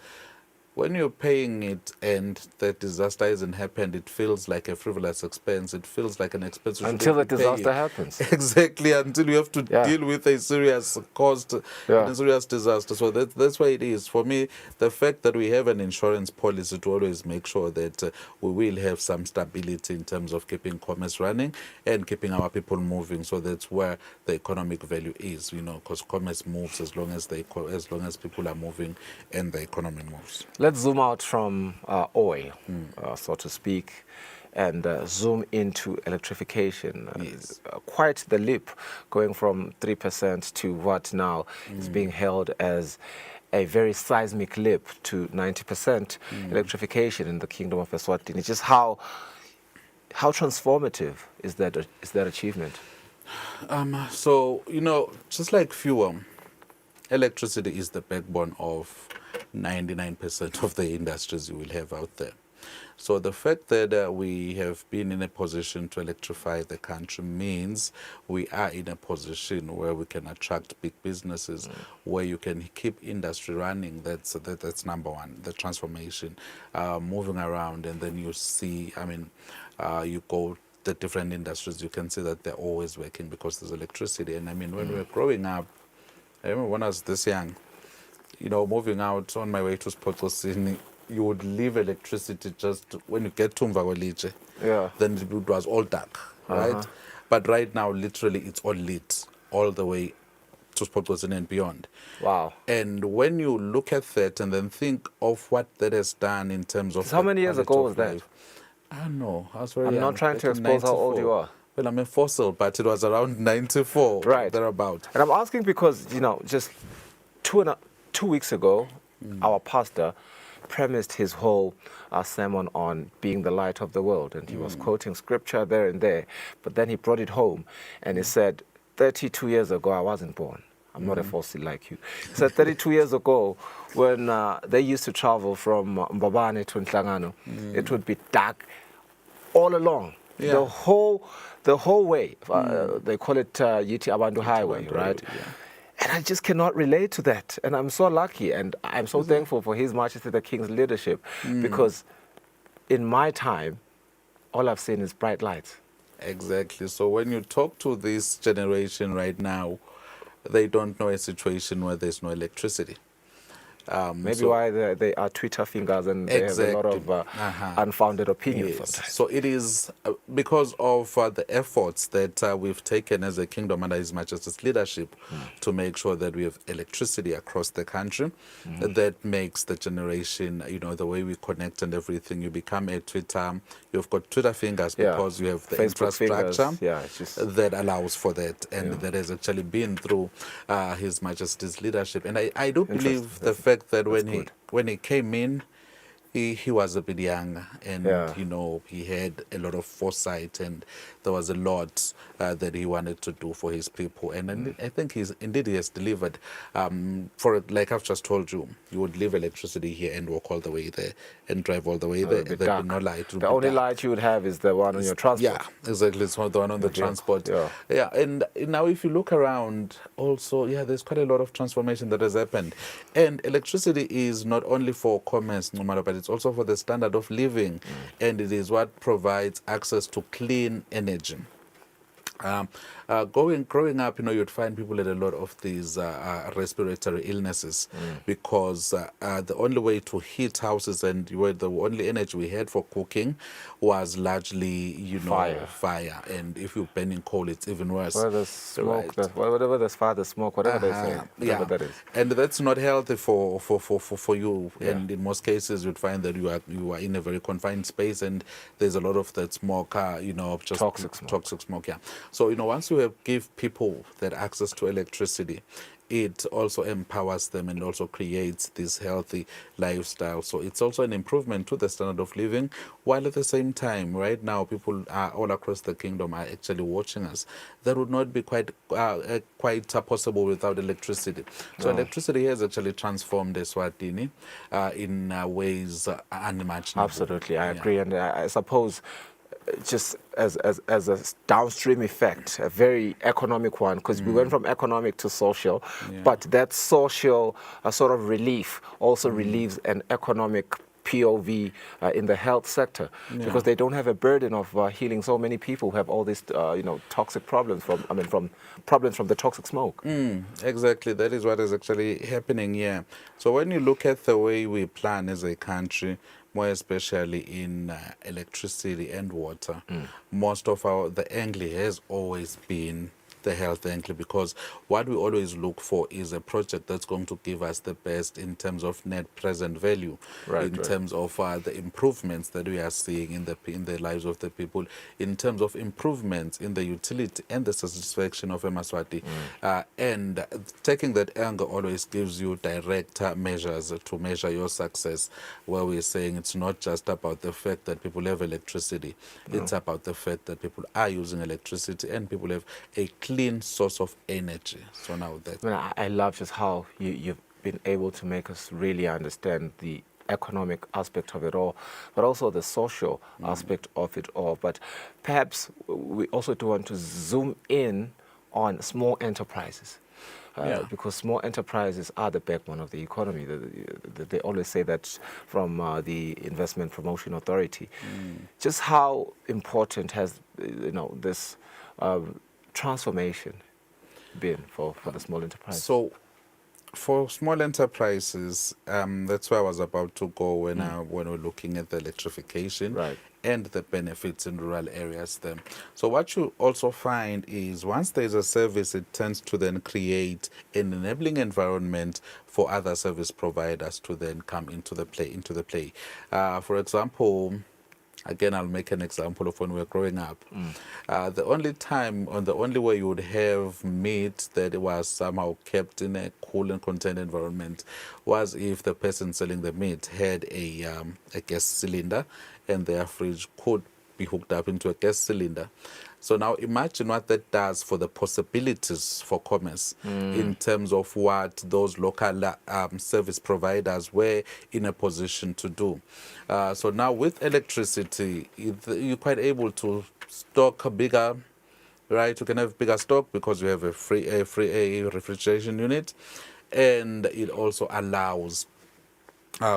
When you're paying it and the disaster hasn't happened, it feels like a frivolous expense. It feels like an expense. Until the disaster happens. Exactly, until you have to deal with a serious cost and a serious disaster. So that's why it is. For me, the fact that we have an insurance policy to always make sure that we will have some stability in terms of keeping commerce running and keeping our people moving. So that's where the economic value is, because commerce moves as long as people are moving and the economy moves. Let's zoom out from oil, so to speak, and zoom into electrification. Quite the leap, going from 3% to what now is being held as a very seismic leap to 90% electrification in the Kingdom of Eswatini. Just how transformative is that achievement? So, just like fuel, electricity is the backbone of 99% of the industries you will have out there. So the fact that we have been in a position to electrify the country means we are in a position where we can attract big businesses, where you can keep industry running. That's number one, the transformation, moving around, and then you see, you go the different industries, you can see that they're always working because there's electricity. And when we were growing up, I remember when I was this young, moving out on my way to Eswatini, you would leave electricity just when you get to Mvakolitshe. Then it was all dark, right? But right now, literally, it's all lit all the way to Eswatini and beyond. Wow. And when you look at that and then think of what that has done in terms of... How many years ago was that? I don't know. I was very young. I'm not trying to expose how old you are. Well, I'm a fossil, but it was around 94, right, thereabout. And I'm asking because, just 2 weeks ago, our pastor premised his whole sermon on being the light of the world, and he was quoting scripture there and there, but then he brought it home, and he said, 32 years ago, I wasn't born. I'm not a fossil like you. He said 32 years ago, when they used to travel from Mbabane to Nhlangano, it would be dark all along. The whole way. They call it Yiti Abandu Highway, right? And I just cannot relate to that. And I'm so lucky, and I'm so thankful for His Majesty the King's leadership, because in my time, all I've seen is bright lights. Exactly. So when you talk to this generation right now, they don't know a situation where there's no electricity. Maybe why they are Twitter fingers and they have a lot of unfounded opinions sometimes. So it is because of the efforts that we've taken as a kingdom under His Majesty's leadership to make sure that we have electricity across the country. That makes the generation, the way we connect and everything. You become a Twitter, you've got Twitter fingers because you have the Facebook infrastructure that allows for that, and that has actually been through His Majesty's leadership. And I do believe the fact that when he came in, he was a bit young, and he had a lot of foresight, and there was a lot that he wanted to do for his people, and I think he has delivered. Like I've just told you, you would leave electricity here and walk all the way there and drive all the way there. There'd be no light. The only light you would have is the one on your transport. Yeah, exactly. It's the one on the transport. Yeah, and now if you look around, also, there's quite a lot of transformation that has happened, and electricity is not only for commerce, no matter, but it's also for the standard of living, and it is what provides access to clean energy. Growing up, you'd find people had a lot of these respiratory illnesses because the only way to heat houses and the only energy we had for cooking was largely, fire. And if you're burning coal, it's even worse. Where there's smoke, whatever there's fire, there's smoke, whatever they say, whatever that is. And that's not healthy for you. Yeah. And in most cases, you'd find that you are in a very confined space, and there's a lot of that smoke, just toxic smoke. Yeah. So once you give people that access to electricity, it also empowers them and also creates this healthy lifestyle. So it's also an improvement to the standard of living, while at the same time, right now, people all across the kingdom are actually watching us. That would not be quite possible without electricity. So electricity has actually transformed Eswatini in ways unimaginable. Absolutely, I agree. And I suppose just as a downstream effect, a very economic one, because we went from economic to social, but that social sort of relief also relieves an economic POV in the health sector, because they don't have a burden of healing so many people who have all these toxic problems from problems from the toxic smoke. Exactly, that is what is actually happening here. So when you look at the way we plan as a country, more especially in electricity and water, most of the angle has always been the health angle, because what we always look for is a project that's going to give us the best in terms of net present value, terms of the improvements that we are seeing in the lives of the people, in terms of improvements in the utility and the satisfaction of Eswatini. And taking that angle always gives you direct measures to measure your success, where we're saying it's not just about the fact that people have electricity, it's about the fact that people are using electricity and people have a clean source of energy. So now that I love just how you've been able to make us really understand the economic aspect of it all, but also the social aspect of it all. But perhaps we also do want to zoom in on small enterprises. Because small enterprises are the backbone of the economy. They always say that from the Investment Promotion Authority. Just how important has this transformation been for the small enterprise? So for small enterprises, that's where I was about to go when we're looking at the electrification and the benefits in rural areas then. So what you also find is once there's a service, it tends to then create an enabling environment for other service providers to then come into the play. For example, again, I'll make an example of when we were growing up. The only way you would have meat that was somehow kept in a cool and contained environment was if the person selling the meat had a gas cylinder, and their fridge could be hooked up into a gas cylinder. So now imagine what that does for the possibilities for commerce in terms of what those local service providers were in a position to do. So now with electricity, you're quite able to stock a bigger, right? You can have bigger stock because you have a free refrigeration unit, and it also allows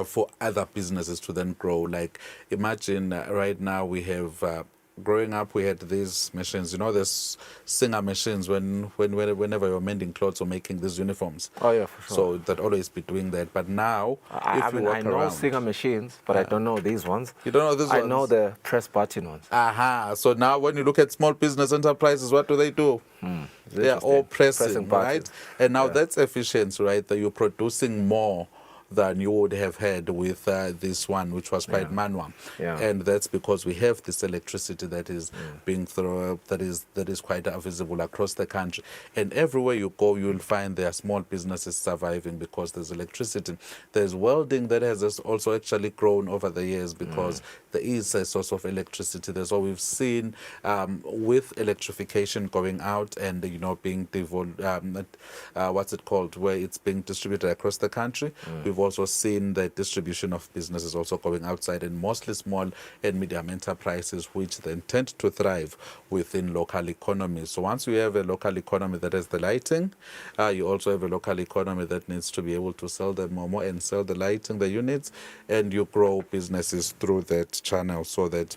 for other businesses to then grow. Like imagine right now we have growing up, we had these machines, this Singer machines whenever you're mending clothes or making these uniforms. Oh, yeah, for sure. So that always be doing that. But now, I know Singer machines, but I don't know these ones. You don't know these ones? I know the press button ones. Aha. So now when you look at small business enterprises, what do? They are all pressing right? And now that's efficiency, right? That you're producing more than you would have had with this one, which was quite manual. Yeah. And that's because we have this electricity that is being through, that is quite visible across the country. And everywhere you go, you'll find there are small businesses surviving because there's electricity. There's welding that has also actually grown over the years because there is a source of electricity. That's what we've seen with electrification going out and being what's it called, where it's being distributed across the country. We've also seen the distribution of businesses also going outside, and mostly small and medium enterprises, which then tend to thrive within local economies. So once you have a local economy that has the lighting, you also have a local economy that needs to be able to sell the momo and sell the lighting, the units, and you grow businesses through that channel so that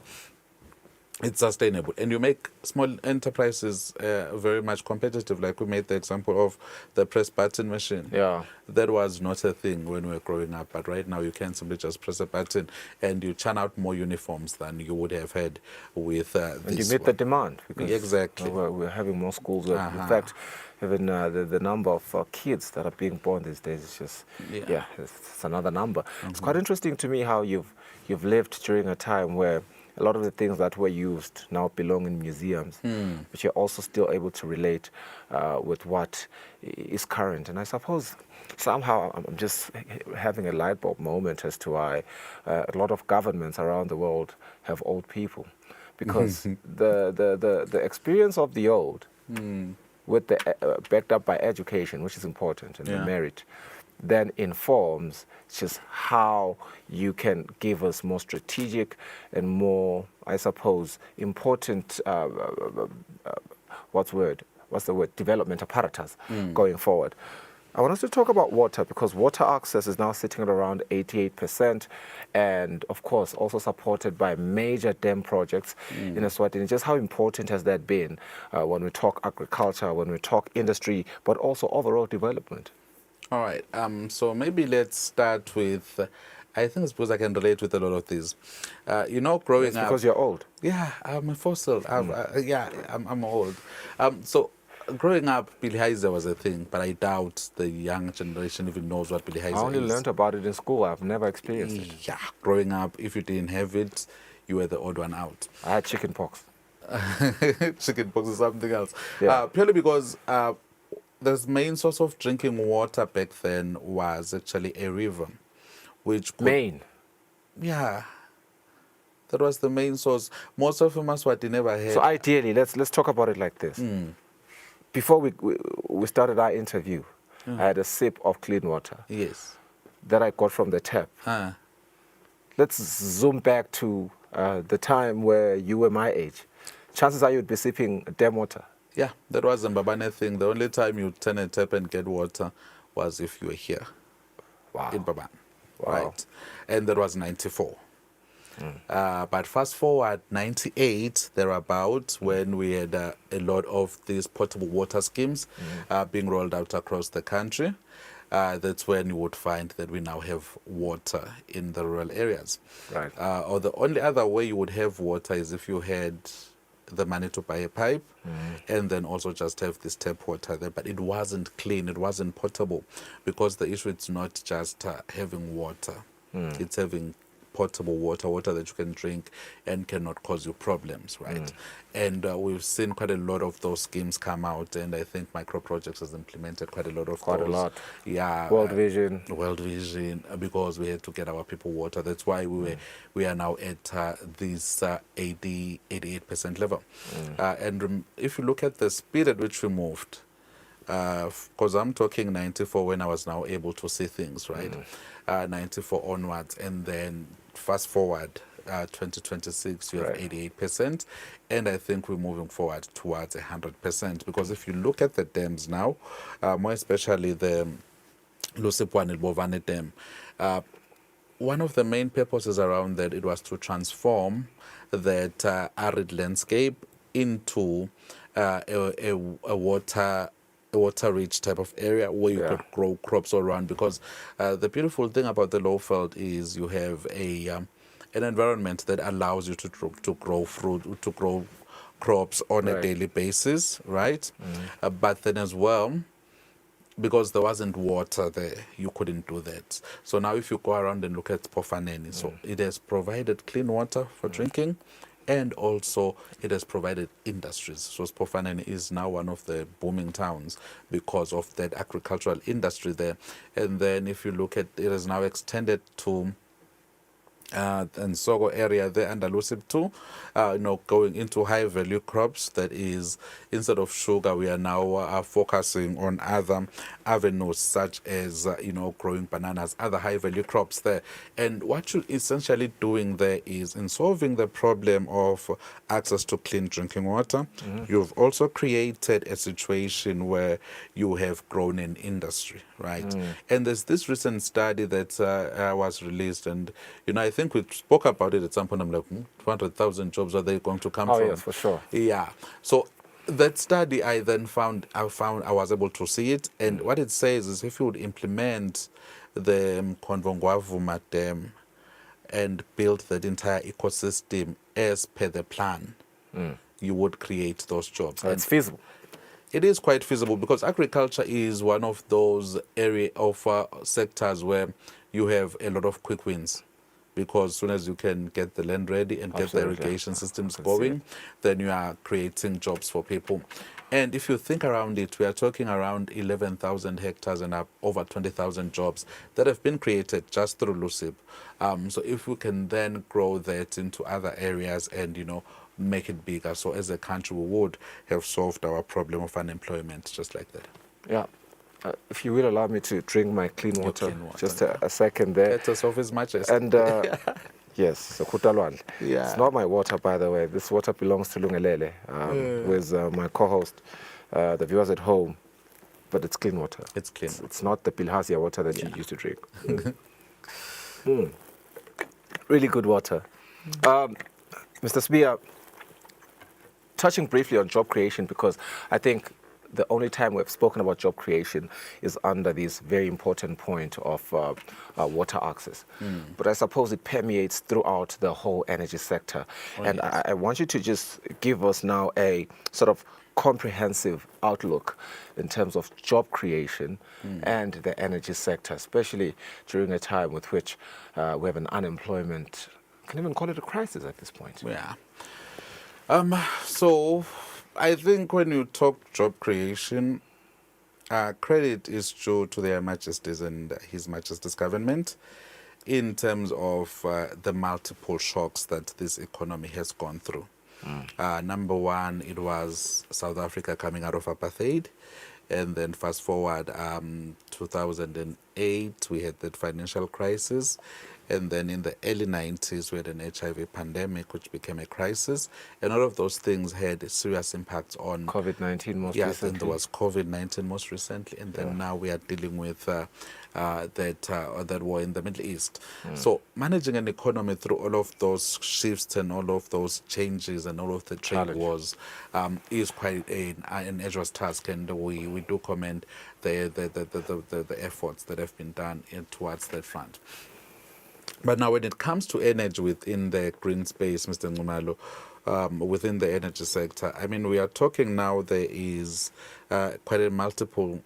it's sustainable. And you make small enterprises very much competitive. Like we made the example of the press button machine. Yeah. That was not a thing when we were growing up, but right now you can simply just press a button and you churn out more uniforms than you would have had with this. And you meet the demand. Because exactly. We're having more schools. In fact, even the number of kids that are being born these days is just, it's another number. It's quite interesting to me how you've lived during a time where a lot of the things that were used now belong in museums, but you're also still able to relate with what is current. And I suppose somehow I'm just having a light bulb moment as to why a lot of governments around the world have old people, because the experience of the old, with the backed up by education, which is important, and the merit, then informs just how you can give us more strategic and more, I suppose, important, development apparatus going forward. I want us to talk about water, because water access is now sitting at around 88%, and of course also supported by major dam projects in Eswatini. Just how important has that been when we talk agriculture, when we talk industry, but also overall development? All right. So maybe let's start with, I think it's because I can relate with a lot of these. Growing up. Because you're old. Yeah, I'm a fossil. I'm old. So growing up, Billy Heiser was a thing, but I doubt the young generation even knows what Billy Heiser is. I only learned about it in school. I've never experienced it. Yeah, growing up, if you didn't have it, you were the odd one out. I had chicken pox. Chicken pox is something else. Yeah. Purely because the main source of drinking water back then was actually a river, which Main. Yeah, that was the main source. Most of Eswatini never had. So ideally, let's talk about it like this. Before we started our interview, I had a sip of clean water. Yes. That I got from the tap. Let's zoom back to the time where you were my age. Chances are you'd be sipping dam water. Yeah, that was a Mbabane thing. The only time you turn a tap and get water was if you were here. Wow. In Mbabane. Wow. Right. And that was 94. But fast forward 98, thereabout, when we had a lot of these potable water schemes being rolled out across the country. That's when you would find that we now have water in the rural areas. Right. Or the only other way you would have water is if you had the money to buy a pipe and then also just have this tap water there. But it wasn't clean, it wasn't potable, because the issue is not just having water, it's having potable water that you can drink and cannot cause you problems, right? And we've seen quite a lot of those schemes come out, and I think Micro Projects has implemented quite a lot of Quite those. a lot. Yeah. World Vision, because we had to get our people water. That's why we are now at this 88% level. And if you look at the speed at which we moved, because I'm talking 94 when I was now able to see things, right? 94 onwards, and then fast forward 2026, you have 88%, and I think we're moving forward towards 100%, because if you look at the dams now, more especially the Lusipwane Bovane Dam, one of the main purposes around that, it was to transform that arid landscape into a water-rich type of area where you could grow crops all around. Because the beautiful thing about the Lowveld is you have an environment that allows you to grow fruit, to grow crops on a daily basis, right? But then as well, because there wasn't water there, you couldn't do that. So now if you go around and look at Pofaneni, so it has provided clean water for drinking, and also it has provided industries. So Pofaneni is now one of the booming towns because of that agricultural industry there. And then if you look at, it has now extended to and Sogo area there under Lusib too, going into high value crops. That is, instead of sugar, we are now focusing on other avenues such as growing bananas, other high value crops there. And what you're essentially doing there is in solving the problem of access to clean drinking water, you've also created a situation where you have grown an industry, right? And there's this recent study that was released, and I think we spoke about it at some point. I'm like, 200,000 jobs, are they going to come from? Oh, yes, for sure. Yeah. So that study, I was able to see it, and what it says is if you would implement the Konvongwavuma Dam and build that entire ecosystem as per the plan, you would create those jobs. So it's feasible. It is quite feasible because agriculture is one of those area of sectors where you have a lot of quick wins. Because as soon as you can get the land ready and get the irrigation systems going, then you are creating jobs for people. And if you think around it, we are talking around 11,000 hectares and over 20,000 jobs that have been created just through Lusib. So if we can then grow that into other areas and, make it bigger, so as a country we would have solved our problem of unemployment just like that. Yeah. If you will allow me to drink my clean water, just a second there. Let us off as much as. And yes, so Kutalwan. Yeah. It's not my water, by the way. This water belongs to Lungelele, with my co-host, the viewers at home. But it's clean water. It's clean. It's not the Bilharzia water that you used to drink. Really good water. Mr. Sbia, touching briefly on job creation, because I think the only time we've spoken about job creation is under this very important point of water access. But I suppose it permeates throughout the whole energy sector. And yes. I want you to just give us now a sort of comprehensive outlook in terms of job creation and the energy sector, especially during a time with which we have an unemployment, can even call it a crisis at this point. Yeah. So I think when you talk job creation, credit is due to their Majesties and His Majesty's government in terms of the multiple shocks that this economy has gone through. Number one, it was South Africa coming out of apartheid. And then fast forward 2008, we had that financial crisis. And then in the early 90s, we had an HIV pandemic, which became a crisis. And all of those things had serious impacts on COVID-19 most recently. And there was COVID-19 most recently. And then now we are dealing with that war in the Middle East. So managing an economy through all of those shifts and all of those changes and all of the trade wars is quite an arduous task. And we do commend the efforts that have been done towards that front. But now when it comes to energy within the green space, Mr. Ngumalo, within the energy sector, I mean, we are talking now there is quite a multiple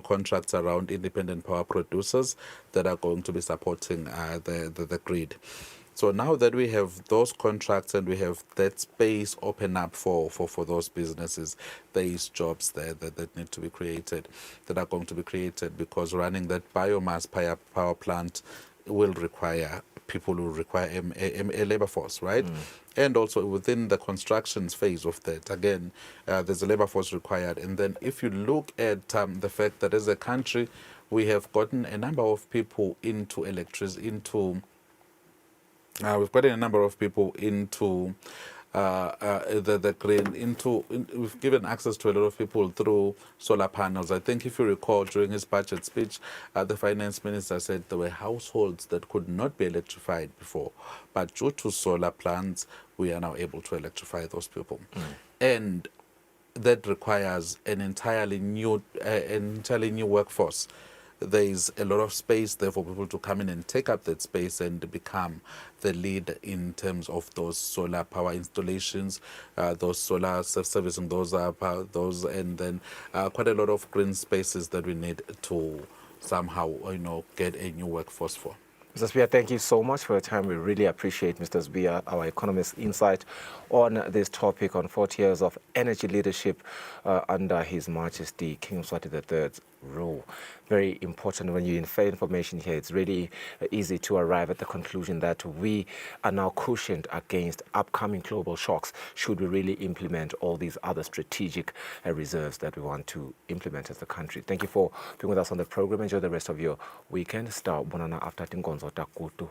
contracts around independent power producers that are going to be supporting the grid. So now that we have those contracts and we have that space open up for those businesses, there is jobs there that need to be created, that are going to be created, because running that biomass power plant will require people who require a labor force, right? And also within the construction phase of that, again, there's a labor force required. And then if you look at the fact that as a country, we have gotten a number of people into electricity, we've gotten a number of people into the green we've given access to a lot of people through solar panels. I think if you recall during his budget speech, the finance minister said there were households that could not be electrified before, but due to solar plants, we are now able to electrify those people. And that requires an entirely new workforce. There is a lot of space there for people to come in and take up that space and become the lead in terms of those solar power installations, those solar self-servicing, those and then quite a lot of green spaces that we need to somehow, get a new workforce for. Mr. Spear, thank you so much for your time. We really appreciate Mr. Spear, our economist's insight on this topic on 40 years of energy leadership under His Majesty King Mswati III's rule. Very important when you infer information here. It's really easy to arrive at the conclusion that we are now cushioned against upcoming global shocks should we really implement all these other strategic reserves that we want to implement as a country. Thank you for being with us on the program. Enjoy the rest of your weekend. Star bonana after tinkonzo takutu.